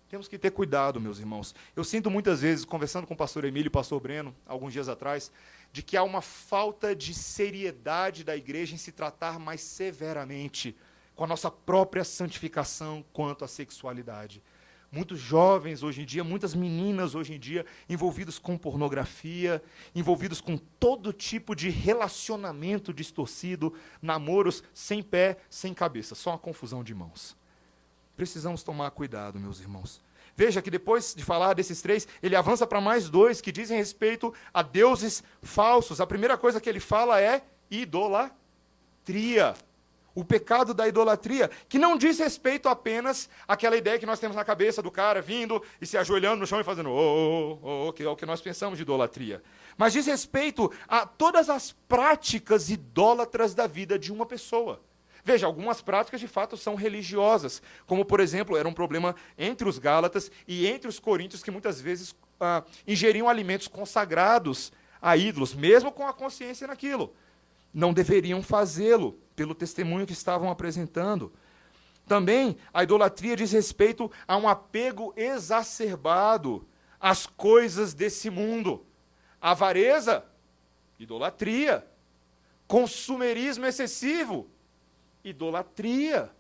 Temos que ter cuidado, meus irmãos. Eu sinto muitas vezes, conversando com o pastor Emílio e o pastor Breno, alguns dias atrás, de que há uma falta de seriedade da igreja em se tratar mais severamente com a nossa própria santificação quanto à sexualidade. Muitos jovens hoje em dia, muitas meninas hoje em dia, envolvidos com pornografia, envolvidos com todo tipo de relacionamento distorcido, namoros sem pé, sem cabeça, só uma confusão de mãos. Precisamos tomar cuidado, meus irmãos. Veja que depois de falar desses três, ele avança para mais dois que dizem respeito a deuses falsos. A primeira coisa que ele fala é idolatria. O pecado da idolatria, que não diz respeito apenas àquela ideia que nós temos na cabeça do cara vindo e se ajoelhando no chão e fazendo que é o que nós pensamos de idolatria. Mas diz respeito a todas as práticas idólatras da vida de uma pessoa. Veja, algumas práticas de fato são religiosas, como, por exemplo, era um problema entre os Gálatas e entre os coríntios, que muitas vezes ingeriam alimentos consagrados a ídolos, mesmo com a consciência naquilo. Não deveriam fazê-lo, pelo testemunho que estavam apresentando. Também, a idolatria diz respeito a um apego exacerbado às coisas desse mundo. Avareza, idolatria. Consumerismo excessivo, idolatria.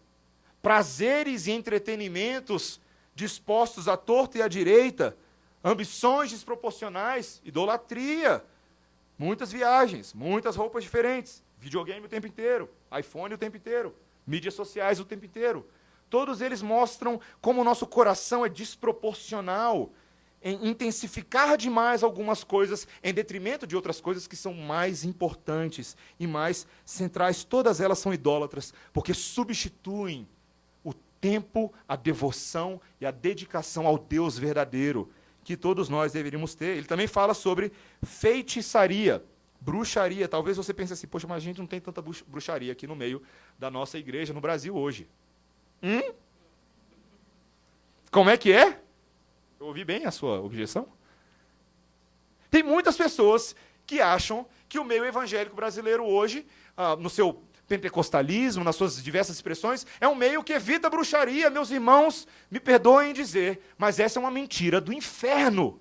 Prazeres e entretenimentos dispostos à torta e à direita, ambições desproporcionais, idolatria. Muitas viagens, muitas roupas diferentes, videogame o tempo inteiro, iPhone o tempo inteiro, mídias sociais o tempo inteiro. Todos eles mostram como o nosso coração é desproporcional em intensificar demais algumas coisas em detrimento de outras coisas que são mais importantes e mais centrais. Todas elas são idólatras, porque substituem o tempo, a devoção e a dedicação ao Deus verdadeiro, que todos nós deveríamos ter. Ele também fala sobre feitiçaria, bruxaria. Talvez você pense assim, poxa, mas a gente não tem tanta bruxaria aqui no meio da nossa igreja, no Brasil hoje. Como é que é? Eu ouvi bem a sua objeção? Tem muitas pessoas que acham que o meio evangélico brasileiro hoje, no seu pentecostalismo, nas suas diversas expressões, é um meio que evita a bruxaria. Meus irmãos, me perdoem dizer, mas essa é uma mentira do inferno.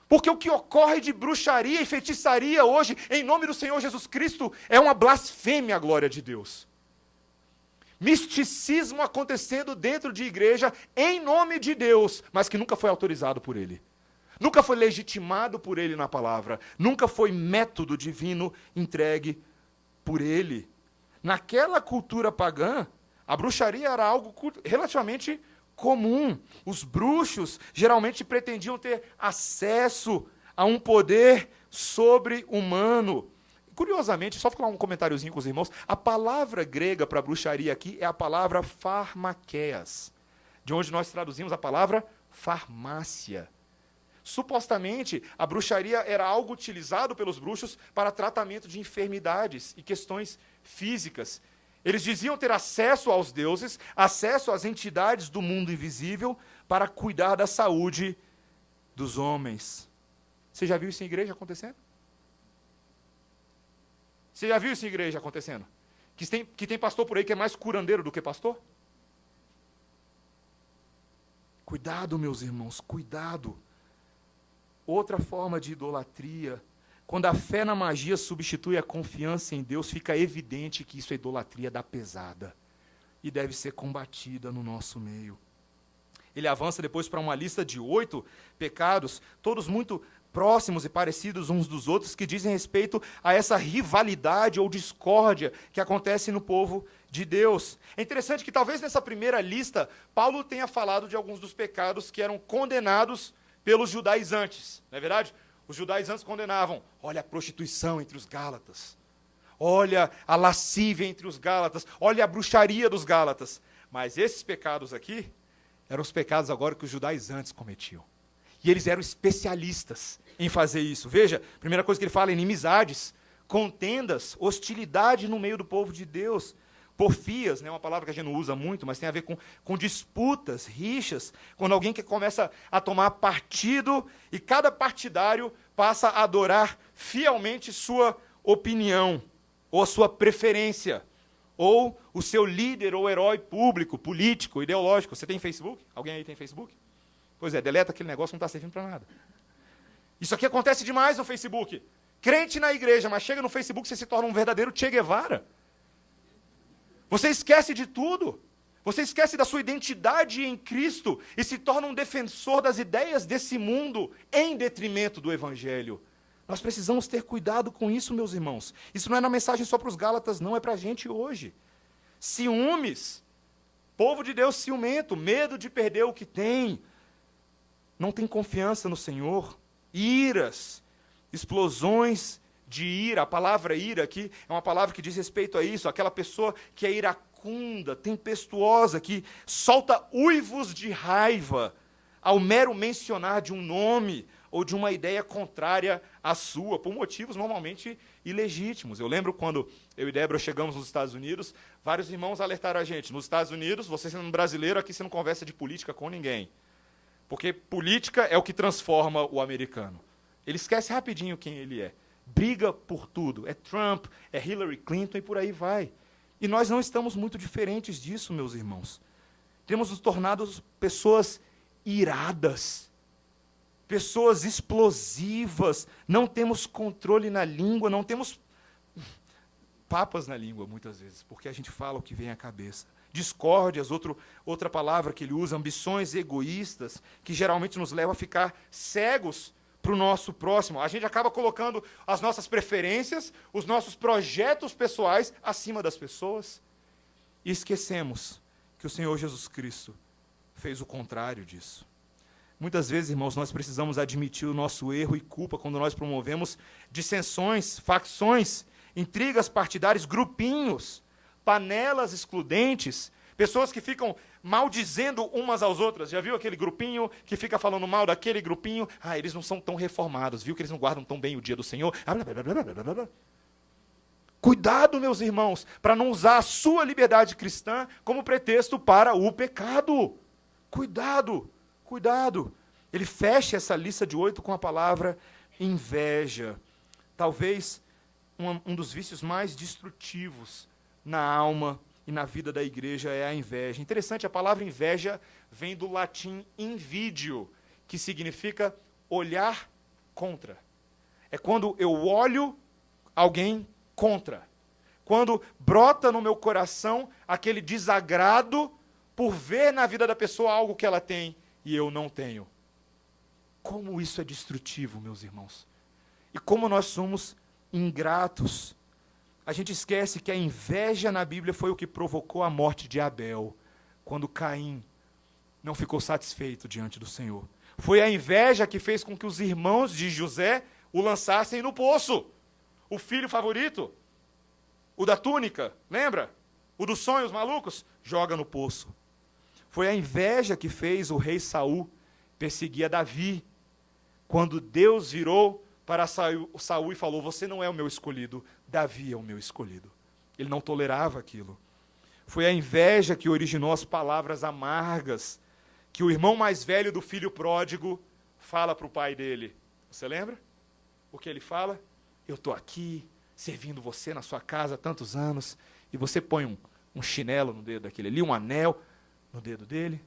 Porque o que ocorre de bruxaria e feitiçaria hoje, em nome do Senhor Jesus Cristo, é uma blasfêmia à glória de Deus. Misticismo acontecendo dentro de igreja, em nome de Deus, mas que nunca foi autorizado por Ele. Nunca foi legitimado por Ele na palavra. Nunca foi método divino entregue por Ele. Naquela cultura pagã, a bruxaria era algo relativamente comum. Os bruxos geralmente pretendiam ter acesso a um poder sobre-humano. Curiosamente, só falar um comentáriozinho com os irmãos, a palavra grega para bruxaria aqui é a palavra pharmakeias, de onde nós traduzimos a palavra farmácia. Supostamente, a bruxaria era algo utilizado pelos bruxos para tratamento de enfermidades e questões físicas. Eles diziam ter acesso aos deuses, acesso às entidades do mundo invisível, para cuidar da saúde dos homens. Você já viu isso em igreja acontecendo? Você já viu isso em igreja acontecendo? Que tem pastor por aí que é mais curandeiro do que pastor? Cuidado, meus irmãos, cuidado. Outra forma de idolatria, quando a fé na magia substitui a confiança em Deus, fica evidente que isso é idolatria da pesada e deve ser combatida no nosso meio. Ele avança depois para uma lista de 8 pecados, todos muito próximos e parecidos uns dos outros, que dizem respeito a essa rivalidade ou discórdia que acontece no povo de Deus. É interessante que talvez nessa primeira lista, Paulo tenha falado de alguns dos pecados que eram condenados pelos judaizantes, não é verdade? Os judaizantes condenavam, olha a prostituição entre os gálatas, olha a lascívia entre os gálatas, olha a bruxaria dos gálatas. Mas esses pecados aqui eram os pecados agora que os judaizantes cometiam. E eles eram especialistas em fazer isso. Veja, a primeira coisa que ele fala, inimizades, contendas, hostilidade no meio do povo de Deus. Porfias, né, uma palavra que a gente não usa muito, mas tem a ver com disputas, rixas, quando alguém que começa a tomar partido e cada partidário passa a adorar fielmente sua opinião, ou a sua preferência, ou o seu líder ou herói público, político, ideológico. Você tem Facebook? Alguém aí tem Facebook? Pois é, deleta aquele negócio, não está servindo para nada. Isso aqui acontece demais no Facebook. Crente na igreja, mas chega no Facebook, você se torna um verdadeiro Che Guevara. Você esquece de tudo. Você esquece da sua identidade em Cristo e se torna um defensor das ideias desse mundo em detrimento do Evangelho. Nós precisamos ter cuidado com isso, meus irmãos. Isso não é uma mensagem só para os Gálatas, não, é para a gente hoje. Ciúmes, povo de Deus ciumento, medo de perder o que tem, não tem confiança no Senhor, iras, explosões de ira. A palavra ira aqui é uma palavra que diz respeito a isso, aquela pessoa que é iracunda, tempestuosa, que solta uivos de raiva ao mero mencionar de um nome ou de uma ideia contrária à sua, por motivos normalmente ilegítimos. Eu lembro quando eu e Débora chegamos nos Estados Unidos, vários irmãos alertaram a gente, nos Estados Unidos, você sendo um brasileiro, aqui você não conversa de política com ninguém. Porque política é o que transforma o americano. Ele esquece rapidinho quem ele é. Briga por tudo. É Trump, é Hillary Clinton e por aí vai. E nós não estamos muito diferentes disso, meus irmãos. Temos nos tornado pessoas iradas, pessoas explosivas, não temos controle na língua, não temos papas na língua, muitas vezes, porque a gente fala o que vem à cabeça. Discórdias, outra palavra que ele usa, ambições egoístas, que geralmente nos levam a ficar cegos para o nosso próximo. A gente acaba colocando as nossas preferências, os nossos projetos pessoais acima das pessoas e esquecemos que o Senhor Jesus Cristo fez o contrário disso. Muitas vezes, irmãos, nós precisamos admitir o nosso erro e culpa quando nós promovemos dissensões, facções, intrigas partidárias, grupinhos, panelas excludentes, pessoas que ficam maldizendo umas às outras. Já viu aquele grupinho que fica falando mal daquele grupinho? Ah, eles não são tão reformados, viu que eles não guardam tão bem o dia do Senhor? Cuidado, meus irmãos, para não usar a sua liberdade cristã como pretexto para o pecado. Cuidado, cuidado. Ele fecha essa lista de 8 com a palavra inveja. Talvez um dos vícios mais destrutivos na alma e na vida da igreja é a inveja. Interessante, a palavra inveja vem do latim invidio, que significa olhar contra. É quando eu olho alguém contra. Quando brota no meu coração aquele desagrado por ver na vida da pessoa algo que ela tem e eu não tenho. Como isso é destrutivo, meus irmãos. E como nós somos ingratos. A gente esquece que a inveja na Bíblia foi o que provocou a morte de Abel, quando Caim não ficou satisfeito diante do Senhor. Foi a inveja que fez com que os irmãos de José o lançassem no poço. O filho favorito, o da túnica, lembra? O dos sonhos malucos, joga no poço. Foi a inveja que fez o rei Saul perseguir a Davi, quando Deus virou para Saul e falou, você não é o meu escolhido, Davi é o meu escolhido. Ele não tolerava aquilo. Foi a inveja que originou as palavras amargas que o irmão mais velho do filho pródigo fala para o pai dele. Você lembra? O que ele fala? Eu estou aqui, servindo você na sua casa há tantos anos, e você põe um chinelo no dedo daquele ali, um anel no dedo dele,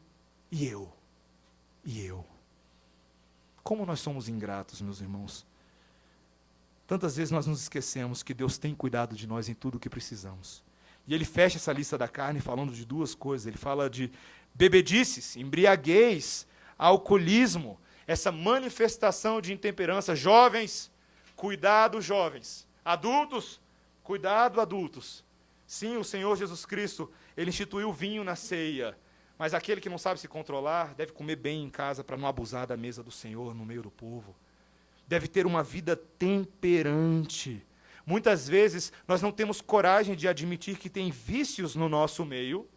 e eu? Como nós somos ingratos, meus irmãos. Tantas vezes nós nos esquecemos que Deus tem cuidado de nós em tudo o que precisamos. E ele fecha essa lista da carne falando de duas coisas. Ele fala de bebedices, embriaguez, alcoolismo, essa manifestação de intemperança. Jovens, cuidado, jovens. Adultos, cuidado, adultos. Sim, o Senhor Jesus Cristo, ele instituiu o vinho na ceia, mas aquele que não sabe se controlar deve comer bem em casa para não abusar da mesa do Senhor no meio do povo. Deve ter uma vida temperante. Muitas vezes nós não temos coragem de admitir que tem vícios no nosso meio,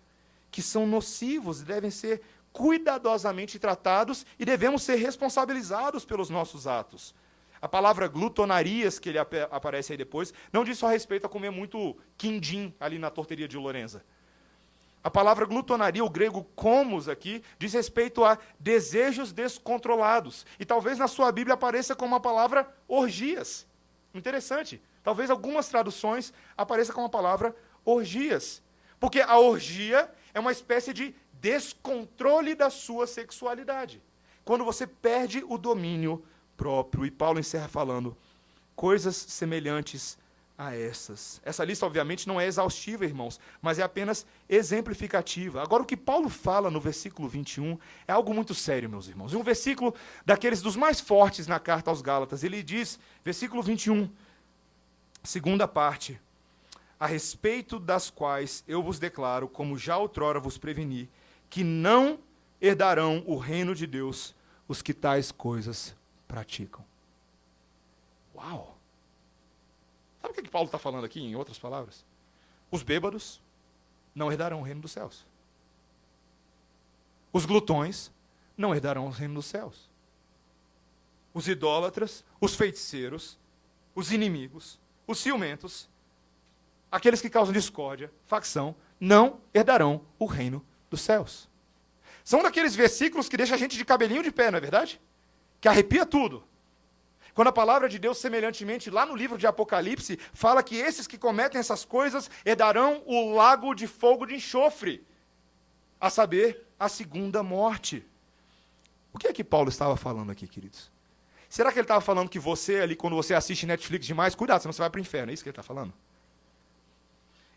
que são nocivos e devem ser cuidadosamente tratados e devemos ser responsabilizados pelos nossos atos. A palavra glutonarias, que ele aparece aí depois, não diz só respeito a comer muito quindim ali na torteria de Lourenza. A palavra glutonaria, o grego komos aqui, diz respeito a desejos descontrolados. E talvez na sua Bíblia apareça como a palavra orgias. Interessante. Talvez algumas traduções apareça com a palavra orgias. Porque a orgia é uma espécie de descontrole da sua sexualidade. Quando você perde o domínio próprio. E Paulo encerra falando coisas semelhantes a essas. Essa lista, obviamente, não é exaustiva, irmãos, mas é apenas exemplificativa. Agora, o que Paulo fala no versículo 21 é algo muito sério, meus irmãos. Um versículo daqueles dos mais fortes na carta aos Gálatas. Ele diz, versículo 21, segunda parte, a respeito das quais eu vos declaro, como já outrora vos preveni, que não herdarão o reino de Deus os que tais coisas praticam. Uau! Sabe o que Paulo está falando aqui, em outras palavras? Os bêbados não herdarão o reino dos céus. Os glutões não herdarão o reino dos céus. Os idólatras, os feiticeiros, os inimigos, os ciumentos, aqueles que causam discórdia, facção, não herdarão o reino dos céus. São daqueles versículos que deixam a gente de cabelinho de pé, não é verdade? Que arrepia tudo. Quando a palavra de Deus, semelhantemente, lá no livro de Apocalipse, fala que esses que cometem essas coisas herdarão o lago de fogo de enxofre, a saber, a segunda morte. O que é que Paulo estava falando aqui, queridos? Será que ele estava falando que você ali, quando você assiste Netflix demais, cuidado, senão você vai para o inferno, é isso que ele está falando?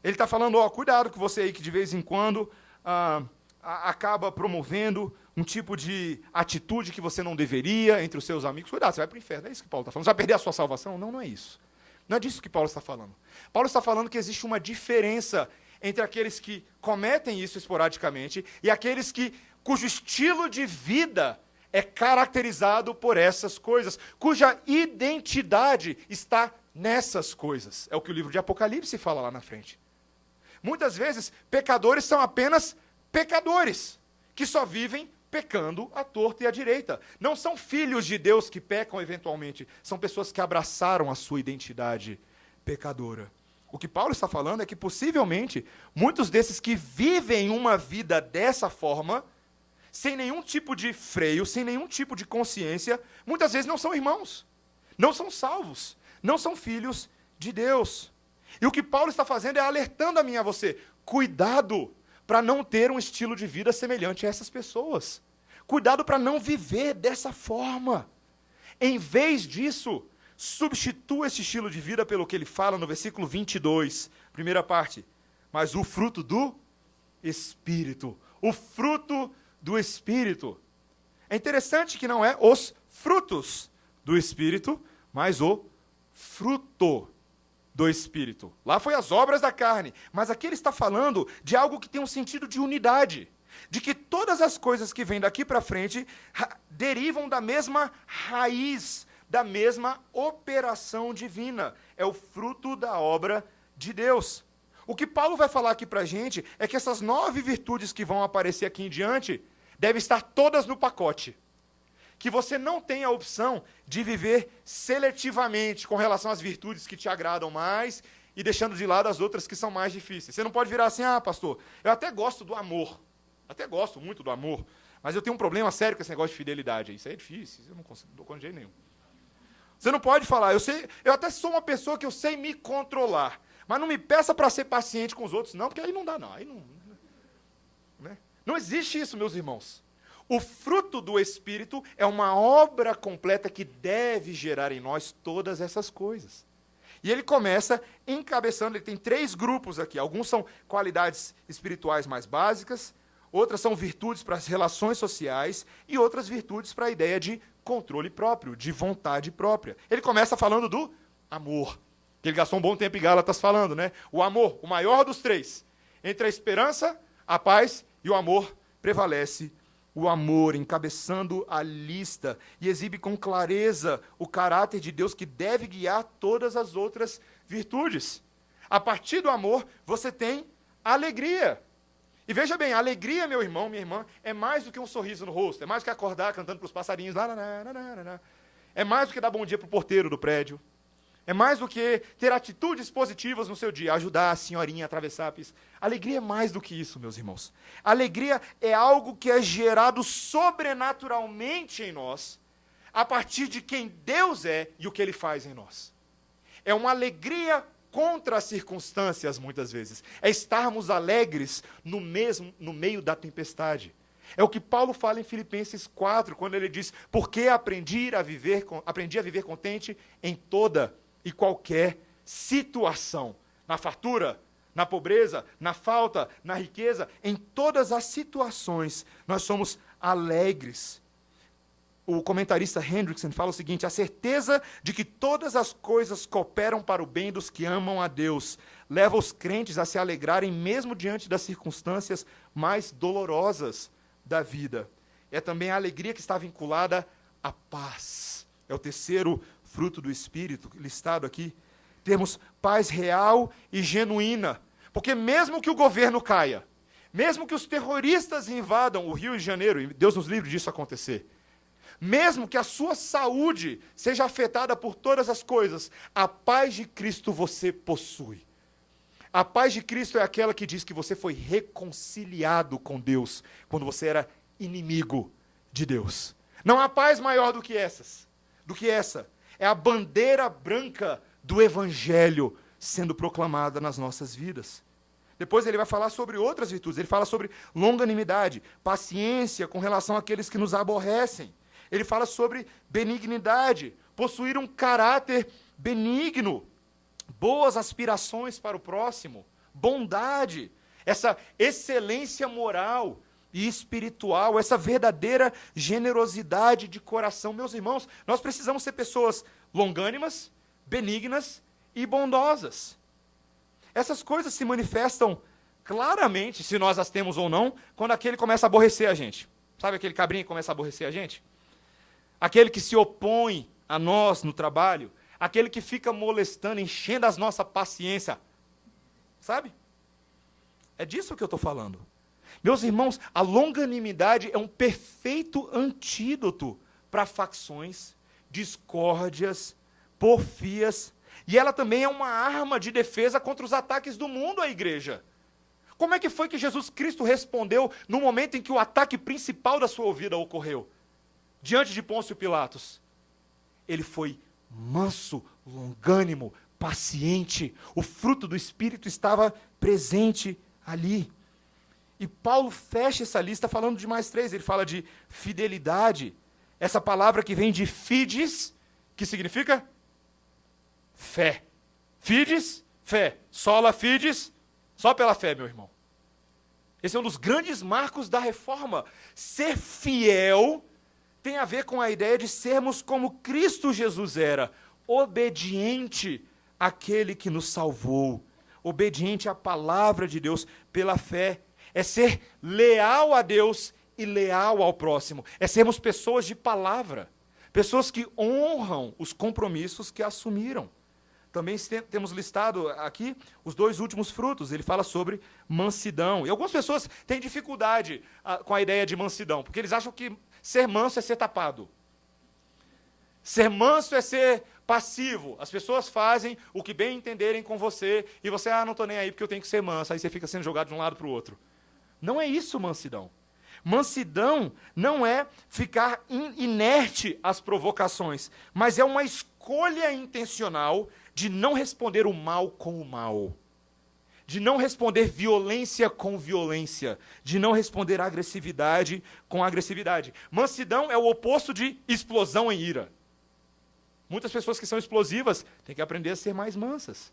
Ele está falando, cuidado que você aí que de vez em quando acaba promovendo um tipo de atitude que você não deveria entre os seus amigos. Cuidado, você vai para o inferno. É isso que Paulo está falando. Você vai perder a sua salvação? Não, não é isso. Não é disso que Paulo está falando. Paulo está falando que existe uma diferença entre aqueles que cometem isso esporadicamente e aqueles cujo estilo de vida é caracterizado por essas coisas, cuja identidade está nessas coisas. É o que o livro de Apocalipse fala lá na frente. Muitas vezes, pecadores são apenas pecadores, que só vivem pecando à torta e à direita. Não são filhos de Deus que pecam eventualmente, são pessoas que abraçaram a sua identidade pecadora. O que Paulo está falando é que, possivelmente, muitos desses que vivem uma vida dessa forma, sem nenhum tipo de freio, sem nenhum tipo de consciência, muitas vezes não são irmãos, não são salvos, não são filhos de Deus. E o que Paulo está fazendo é alertando a mim e a você, cuidado para não ter um estilo de vida semelhante a essas pessoas. Cuidado para não viver dessa forma. Em vez disso, substitua esse estilo de vida pelo que ele fala no versículo 22, primeira parte. Mas o fruto do Espírito. O fruto do Espírito. É interessante que não é os frutos do Espírito, mas o fruto do Espírito. Lá foi as obras da carne, mas aqui ele está falando de algo que tem um sentido de unidade, de que todas as coisas que vêm daqui para frente derivam da mesma raiz, da mesma operação divina. É o fruto da obra de Deus. O que Paulo vai falar aqui para a gente é que essas 9 virtudes que vão aparecer aqui em diante devem estar todas no pacote. Que você não tem a opção de viver seletivamente com relação às virtudes que te agradam mais e deixando de lado as outras que são mais difíceis. Você não pode virar assim, pastor, eu até gosto do amor, até gosto muito do amor, mas eu tenho um problema sério com esse negócio de fidelidade. Isso aí é difícil, eu não consigo, não dou conta de jeito nenhum. Você não pode falar, eu até sou uma pessoa que eu sei me controlar, mas não me peça para ser paciente com os outros, não, porque aí não dá, não. Aí não, né? Não existe isso, meus irmãos. O fruto do Espírito é uma obra completa que deve gerar em nós todas essas coisas. E ele começa encabeçando, ele tem 3 grupos aqui. Alguns são qualidades espirituais mais básicas, outras são virtudes para as relações sociais e outras virtudes para a ideia de controle próprio, de vontade própria. Ele começa falando do amor, que ele gastou um bom tempo em Gálatas falando, né? O amor, o maior dos 3. Entre a esperança, a paz e o amor, prevalece o amor, encabeçando a lista, e exibe com clareza o caráter de Deus que deve guiar todas as outras virtudes. A partir do amor, você tem alegria. E veja bem, a alegria, meu irmão, minha irmã, é mais do que um sorriso no rosto, é mais do que acordar cantando para os passarinhos, é mais do que dar bom dia para o porteiro do prédio, é mais do que ter atitudes positivas no seu dia, ajudar a senhorinha a atravessar a pista. Alegria é mais do que isso, meus irmãos. Alegria é algo que é gerado sobrenaturalmente em nós, a partir de quem Deus é e o que Ele faz em nós. É uma alegria contra as circunstâncias, muitas vezes. É estarmos alegres no meio da tempestade. É o que Paulo fala em Filipenses 4, quando ele diz, porque aprendi a viver contente em toda e qualquer situação. Na fartura, na pobreza, na falta, na riqueza, em todas as situações, nós somos alegres. O comentarista Hendrickson fala o seguinte, a certeza de que todas as coisas cooperam para o bem dos que amam a Deus, leva os crentes a se alegrarem mesmo diante das circunstâncias mais dolorosas da vida. É também a alegria que está vinculada à paz. É o terceiro fruto do Espírito, listado aqui. Temos paz real e genuína. Porque mesmo que o governo caia, mesmo que os terroristas invadam o Rio de Janeiro, e Deus nos livre disso acontecer, mesmo que a sua saúde seja afetada por todas as coisas, a paz de Cristo você possui. A paz de Cristo é aquela que diz que você foi reconciliado com Deus quando você era inimigo de Deus. Não há paz maior do que essa. É a bandeira branca do Evangelho sendo proclamada nas nossas vidas. Depois ele vai falar sobre outras virtudes. Ele fala sobre longanimidade, paciência com relação àqueles que nos aborrecem. Ele fala sobre benignidade, possuir um caráter benigno, boas aspirações para o próximo, bondade, essa excelência moral e espiritual, essa verdadeira generosidade de coração. Meus irmãos, nós precisamos ser pessoas longânimas, benignas e bondosas. Essas coisas se manifestam claramente, se nós as temos ou não, quando aquele começa a aborrecer a gente. Sabe aquele cabrinho que começa a aborrecer a gente? Aquele que se opõe a nós no trabalho, aquele que fica molestando, enchendo a nossa paciência. Sabe? É disso que eu estou falando. Meus irmãos, a longanimidade é um perfeito antídoto para facções, discórdias, porfias, e ela também é uma arma de defesa contra os ataques do mundo à igreja. Como é que foi que Jesus Cristo respondeu no momento em que o ataque principal da sua vida ocorreu? Diante de Pôncio Pilatos. Ele foi manso, longânimo, paciente. O fruto do Espírito estava presente ali. E Paulo fecha essa lista falando de mais 3. Ele fala de fidelidade. Essa palavra que vem de fides, que significa fé. Fides, fé. Sola fides, só pela fé, meu irmão. Esse é um dos grandes marcos da reforma. Ser fiel tem a ver com a ideia de sermos como Cristo Jesus era, obediente àquele que nos salvou, obediente à palavra de Deus pela fé. É ser leal a Deus e leal ao próximo. É sermos pessoas de palavra, pessoas que honram os compromissos que assumiram. Também temos listado aqui os 2 últimos frutos. Ele fala sobre mansidão. E algumas pessoas têm dificuldade com a ideia de mansidão, porque eles acham que ser manso é ser tapado. Ser manso é ser passivo. As pessoas fazem o que bem entenderem com você, e você, não estou nem aí porque eu tenho que ser manso. Aí você fica sendo jogado de um lado para o outro. Não é isso mansidão. Mansidão não é ficar inerte às provocações, mas é uma escolha intencional de não responder o mal com o mal, de não responder violência com violência, de não responder agressividade com agressividade. Mansidão é o oposto de explosão em ira. Muitas pessoas que são explosivas têm que aprender a ser mais mansas,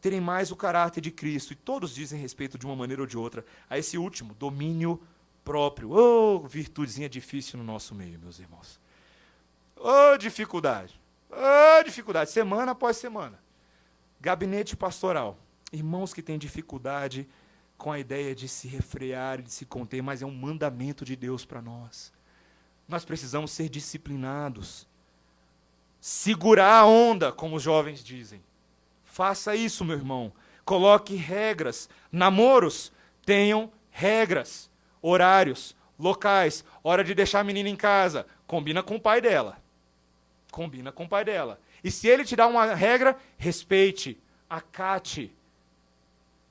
terem mais o caráter de Cristo, e todos dizem respeito de uma maneira ou de outra a esse último, domínio próprio. Oh, virtudezinha difícil no nosso meio, meus irmãos. Oh, dificuldade. Oh, dificuldade, semana após semana. Gabinete pastoral. Irmãos que têm dificuldade com a ideia de se refrear e de se conter, mas é um mandamento de Deus para nós. Nós precisamos ser disciplinados. Segurar a onda, como os jovens dizem. Faça isso, meu irmão. Coloque regras. Namoros, tenham regras. Horários, locais, hora de deixar a menina em casa. Combina com o pai dela. Combina com o pai dela. E se ele te dá uma regra, respeite, acate.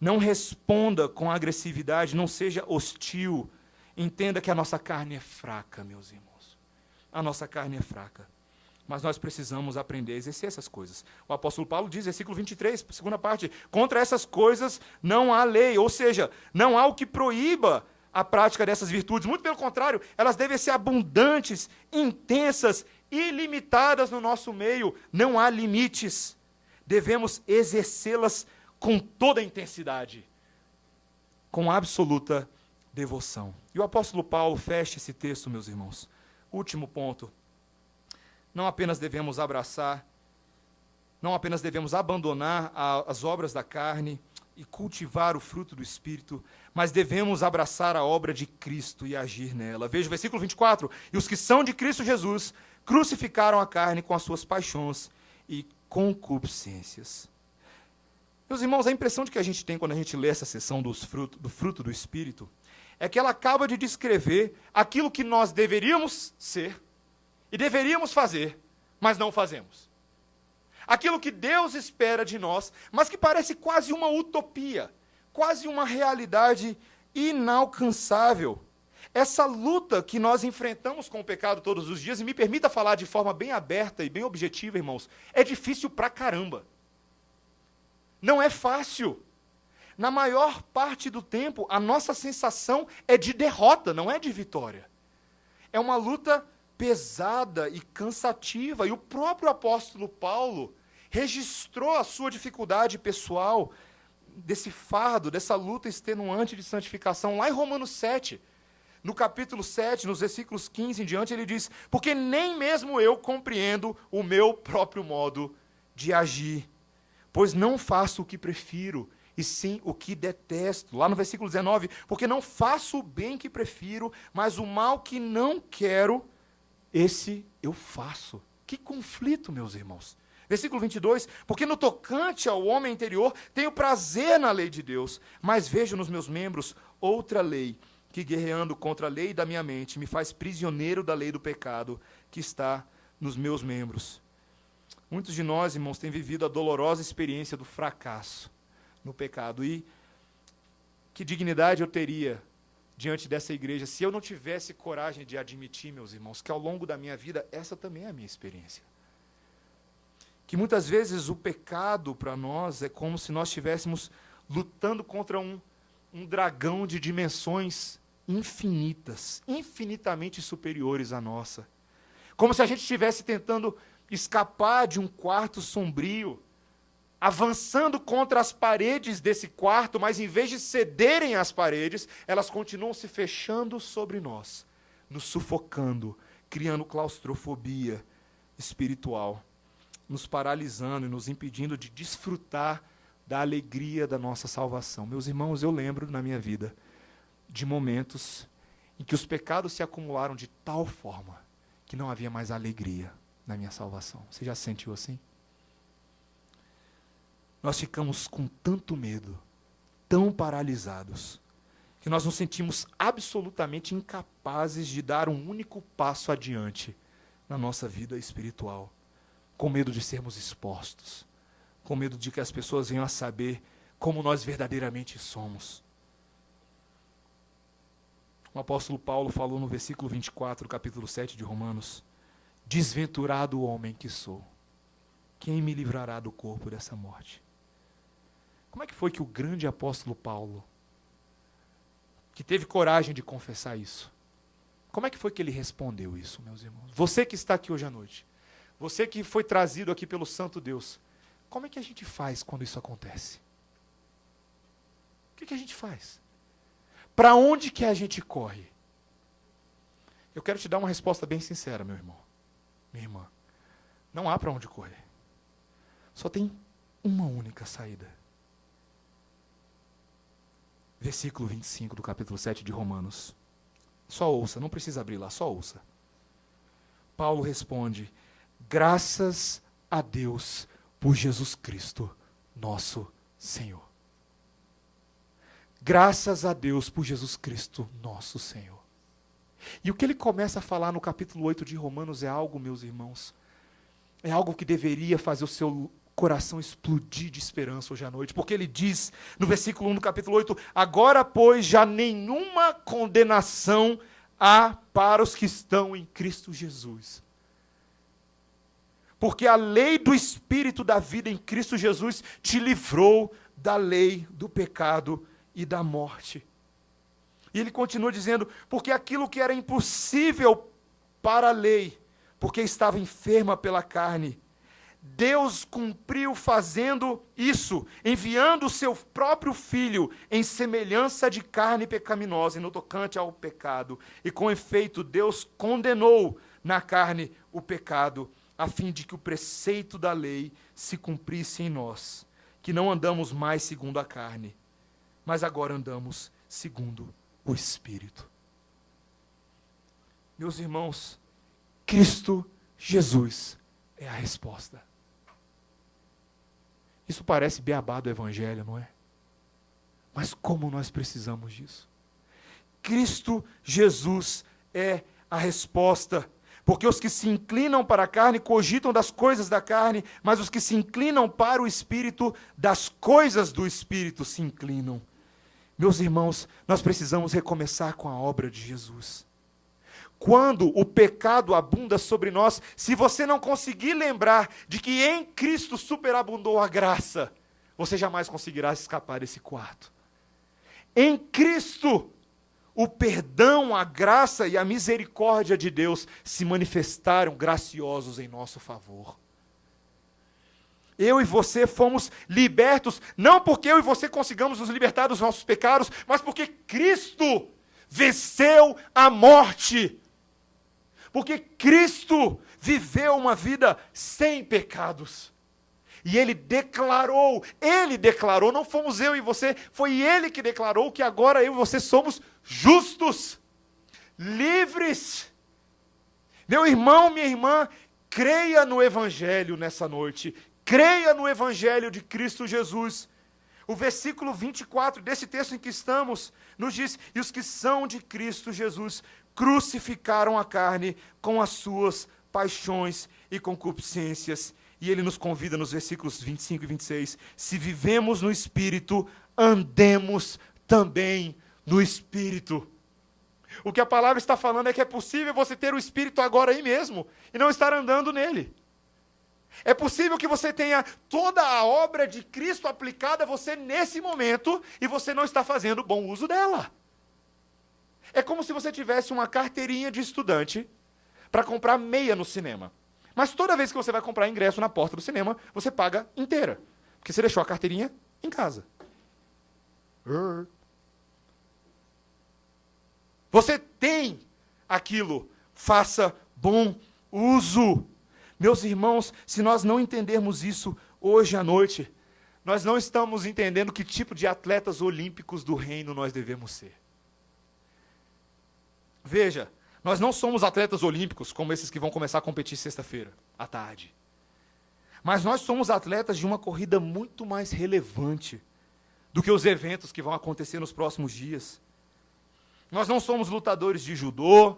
Não responda com agressividade, não seja hostil. Entenda que a nossa carne é fraca, meus irmãos. A nossa carne é fraca. Mas nós precisamos aprender a exercer essas coisas. O apóstolo Paulo diz, versículo 23, segunda parte, contra essas coisas não há lei, ou seja, não há o que proíba a prática dessas virtudes. Muito pelo contrário, elas devem ser abundantes, intensas, ilimitadas no nosso meio. Não há limites. Devemos exercê-las com toda a intensidade, com absoluta devoção. E o apóstolo Paulo fecha esse texto, meus irmãos. Último ponto. Não apenas devemos abraçar, não apenas devemos abandonar as obras da carne e cultivar o fruto do Espírito, mas devemos abraçar a obra de Cristo e agir nela. Veja o versículo 24. E os que são de Cristo Jesus crucificaram a carne com as suas paixões e concupiscências. Meus irmãos, a impressão de que a gente tem quando a gente lê essa seção do fruto do Espírito é que ela acaba de descrever aquilo que nós deveríamos ser e deveríamos fazer, mas não fazemos. Aquilo que Deus espera de nós, mas que parece quase uma utopia, quase uma realidade inalcançável. Essa luta que nós enfrentamos com o pecado todos os dias, e me permita falar de forma bem aberta e bem objetiva, irmãos, é difícil pra caramba. Não é fácil. Na maior parte do tempo, a nossa sensação é de derrota, não é de vitória. É uma luta pesada e cansativa, e o próprio apóstolo Paulo registrou a sua dificuldade pessoal, desse fardo, dessa luta extenuante de santificação, lá em Romanos 7. No capítulo 7, nos versículos 15 em diante, ele diz, porque nem mesmo eu compreendo o meu próprio modo de agir, pois não faço o que prefiro, e sim o que detesto. Lá no versículo 19, porque não faço o bem que prefiro, mas o mal que não quero, esse eu faço. Que conflito, meus irmãos. Versículo 22, porque no tocante ao homem interior, tenho prazer na lei de Deus, mas vejo nos meus membros outra lei, que guerreando contra a lei da minha mente, me faz prisioneiro da lei do pecado, que está nos meus membros. Muitos de nós, irmãos, têm vivido a dolorosa experiência do fracasso no pecado. E que dignidade eu teria diante dessa igreja se eu não tivesse coragem de admitir, meus irmãos, que ao longo da minha vida, essa também é a minha experiência. Que muitas vezes o pecado para nós é como se nós estivéssemos lutando contra um dragão de dimensões infinitas, infinitamente superiores à nossa. Como se a gente estivesse tentando escapar de um quarto sombrio, avançando contra as paredes desse quarto, mas em vez de cederem às paredes, elas continuam se fechando sobre nós, nos sufocando, criando claustrofobia espiritual, nos paralisando e nos impedindo de desfrutar da alegria da nossa salvação. Meus irmãos, eu lembro na minha vida de momentos em que os pecados se acumularam de tal forma que não havia mais alegria na minha salvação. Você já se sentiu assim? Nós ficamos com tanto medo, tão paralisados, que nós nos sentimos absolutamente incapazes de dar um único passo adiante na nossa vida espiritual, com medo de sermos expostos, com medo de que as pessoas venham a saber como nós verdadeiramente somos. O apóstolo Paulo falou no versículo 24, capítulo 7 de Romanos: desventurado homem que sou, quem me livrará do corpo dessa morte? Como é que foi que o grande apóstolo Paulo, que teve coragem de confessar isso, como é que foi que ele respondeu isso, meus irmãos? Você que está aqui hoje à noite, você que foi trazido aqui pelo Santo Deus, como é que a gente faz quando isso acontece? O que a gente faz? Para onde que a gente corre? Eu quero te dar uma resposta bem sincera, meu irmão, minha irmã. Não há para onde correr. Só tem uma única saída. Versículo 25 do capítulo 7 de Romanos. Só ouça, não precisa abrir lá, só ouça. Paulo responde: graças a Deus por Jesus Cristo, nosso Senhor. Graças a Deus por Jesus Cristo, nosso Senhor. E o que ele começa a falar no capítulo 8 de Romanos é algo, meus irmãos, é algo que deveria fazer o seu coração explodir de esperança hoje à noite, porque ele diz no versículo 1 do capítulo 8: agora, pois, já nenhuma condenação há para os que estão em Cristo Jesus. Porque a lei do Espírito da vida em Cristo Jesus te livrou da lei do pecado e da morte. E ele continua dizendo: porque aquilo que era impossível para a lei, porque estava enferma pela carne, Deus cumpriu fazendo isso, enviando o seu próprio Filho em semelhança de carne pecaminosa e no tocante ao pecado. E com efeito, Deus condenou na carne o pecado, a fim de que o preceito da lei se cumprisse em nós, que não andamos mais segundo a carne, mas agora andamos segundo o Espírito. Meus irmãos, Cristo Jesus é a resposta. Isso parece beabá do Evangelho, não é? Mas como nós precisamos disso? Cristo Jesus é a resposta. Porque os que se inclinam para a carne cogitam das coisas da carne, mas os que se inclinam para o Espírito, das coisas do Espírito se inclinam. Meus irmãos, nós precisamos recomeçar com a obra de Jesus. Quando o pecado abunda sobre nós, se você não conseguir lembrar de que em Cristo superabundou a graça, você jamais conseguirá escapar desse quarto. Em Cristo, o perdão, a graça e a misericórdia de Deus se manifestaram graciosos em nosso favor. Eu e você fomos libertos, não porque eu e você consigamos nos libertar dos nossos pecados, mas porque Cristo venceu a morte. Porque Cristo viveu uma vida sem pecados. E Ele declarou, não fomos eu e você, foi Ele que declarou que agora eu e você somos justos, livres. Meu irmão, minha irmã, creia no Evangelho nessa noite, creia no Evangelho de Cristo Jesus. O versículo 24 desse texto em que estamos nos diz: e os que são de Cristo Jesus crucificaram a carne com as suas paixões e concupiscências. E ele nos convida nos versículos 25 e 26, se vivemos no Espírito, andemos também no Espírito. O que a palavra está falando é que é possível você ter o Espírito agora aí mesmo, e não estar andando nele. É possível que você tenha toda a obra de Cristo aplicada a você nesse momento, e você não está fazendo bom uso dela. É como se você tivesse uma carteirinha de estudante para comprar meia no cinema. Mas toda vez que você vai comprar ingresso na porta do cinema, você paga inteira. Porque você deixou a carteirinha em casa. Você tem aquilo. Faça bom uso. Meus irmãos, se nós não entendermos isso hoje à noite, nós não estamos entendendo que tipo de atletas olímpicos do reino nós devemos ser. Veja, nós não somos atletas olímpicos como esses que vão começar a competir sexta-feira, à tarde. Mas nós somos atletas de uma corrida muito mais relevante do que os eventos que vão acontecer nos próximos dias. Nós não somos lutadores de judô,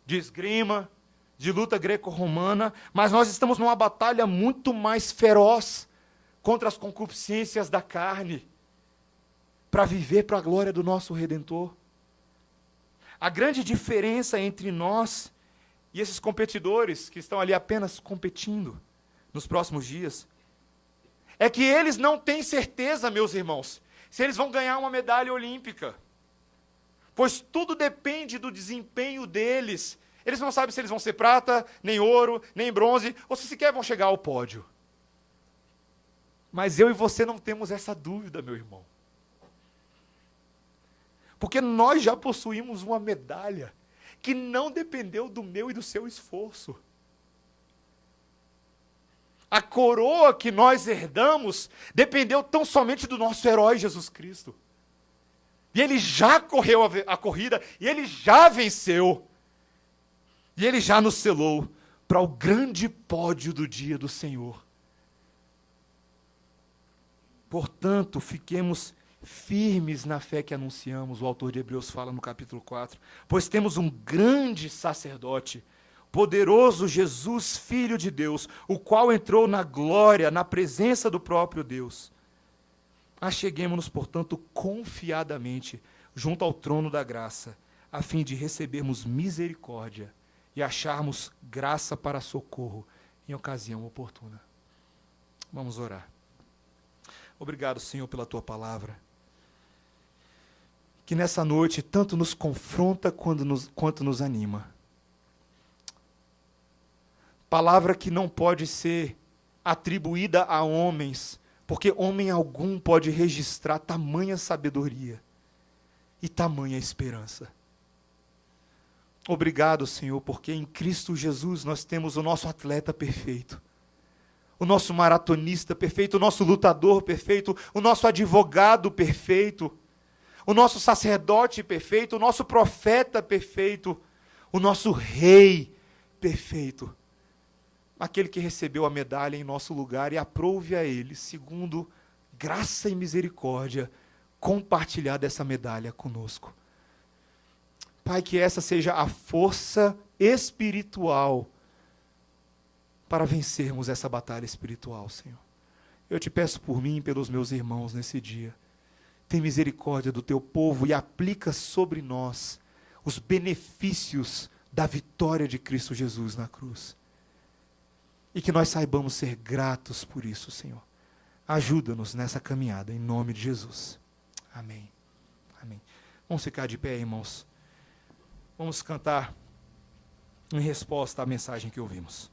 de esgrima, de luta greco-romana, mas nós estamos numa batalha muito mais feroz contra as concupiscências da carne, para viver para a glória do nosso Redentor. A grande diferença entre nós e esses competidores que estão ali apenas competindo nos próximos dias é que eles não têm certeza, meus irmãos, se eles vão ganhar uma medalha olímpica. Pois tudo depende do desempenho deles. Eles não sabem se eles vão ser prata, nem ouro, nem bronze, ou se sequer vão chegar ao pódio. Mas eu e você não temos essa dúvida, meu irmão. Porque nós já possuímos uma medalha que não dependeu do meu e do seu esforço. A coroa que nós herdamos dependeu tão somente do nosso herói Jesus Cristo. E ele já correu a corrida, e ele já venceu. E ele já nos selou para o grande pódio do dia do Senhor. Portanto, fiquemos firmes na fé que anunciamos, o autor de Hebreus fala no capítulo 4, pois temos um grande sacerdote, poderoso Jesus, Filho de Deus, o qual entrou na glória, na presença do próprio Deus. Acheguemo-nos, portanto, confiadamente junto ao trono da graça, a fim de recebermos misericórdia e acharmos graça para socorro em ocasião oportuna. Vamos orar. Obrigado, Senhor, pela Tua palavra, que nessa noite tanto nos confronta quanto nos anima. Palavra que não pode ser atribuída a homens, porque homem algum pode registrar tamanha sabedoria e tamanha esperança. Obrigado, Senhor, porque em Cristo Jesus nós temos o nosso atleta perfeito, o nosso maratonista perfeito, o nosso lutador perfeito, o nosso advogado perfeito, o nosso sacerdote perfeito, o nosso profeta perfeito, o nosso rei perfeito. Aquele que recebeu a medalha em nosso lugar e aprove a ele, segundo graça e misericórdia, compartilhar dessa medalha conosco. Pai, que essa seja a força espiritual para vencermos essa batalha espiritual, Senhor. Eu te peço por mim e pelos meus irmãos nesse dia. Tem misericórdia do teu povo e aplica sobre nós os benefícios da vitória de Cristo Jesus na cruz. E que nós saibamos ser gratos por isso, Senhor. Ajuda-nos nessa caminhada, em nome de Jesus. Amém. Amém. Vamos ficar de pé, irmãos. Vamos cantar em resposta à mensagem que ouvimos.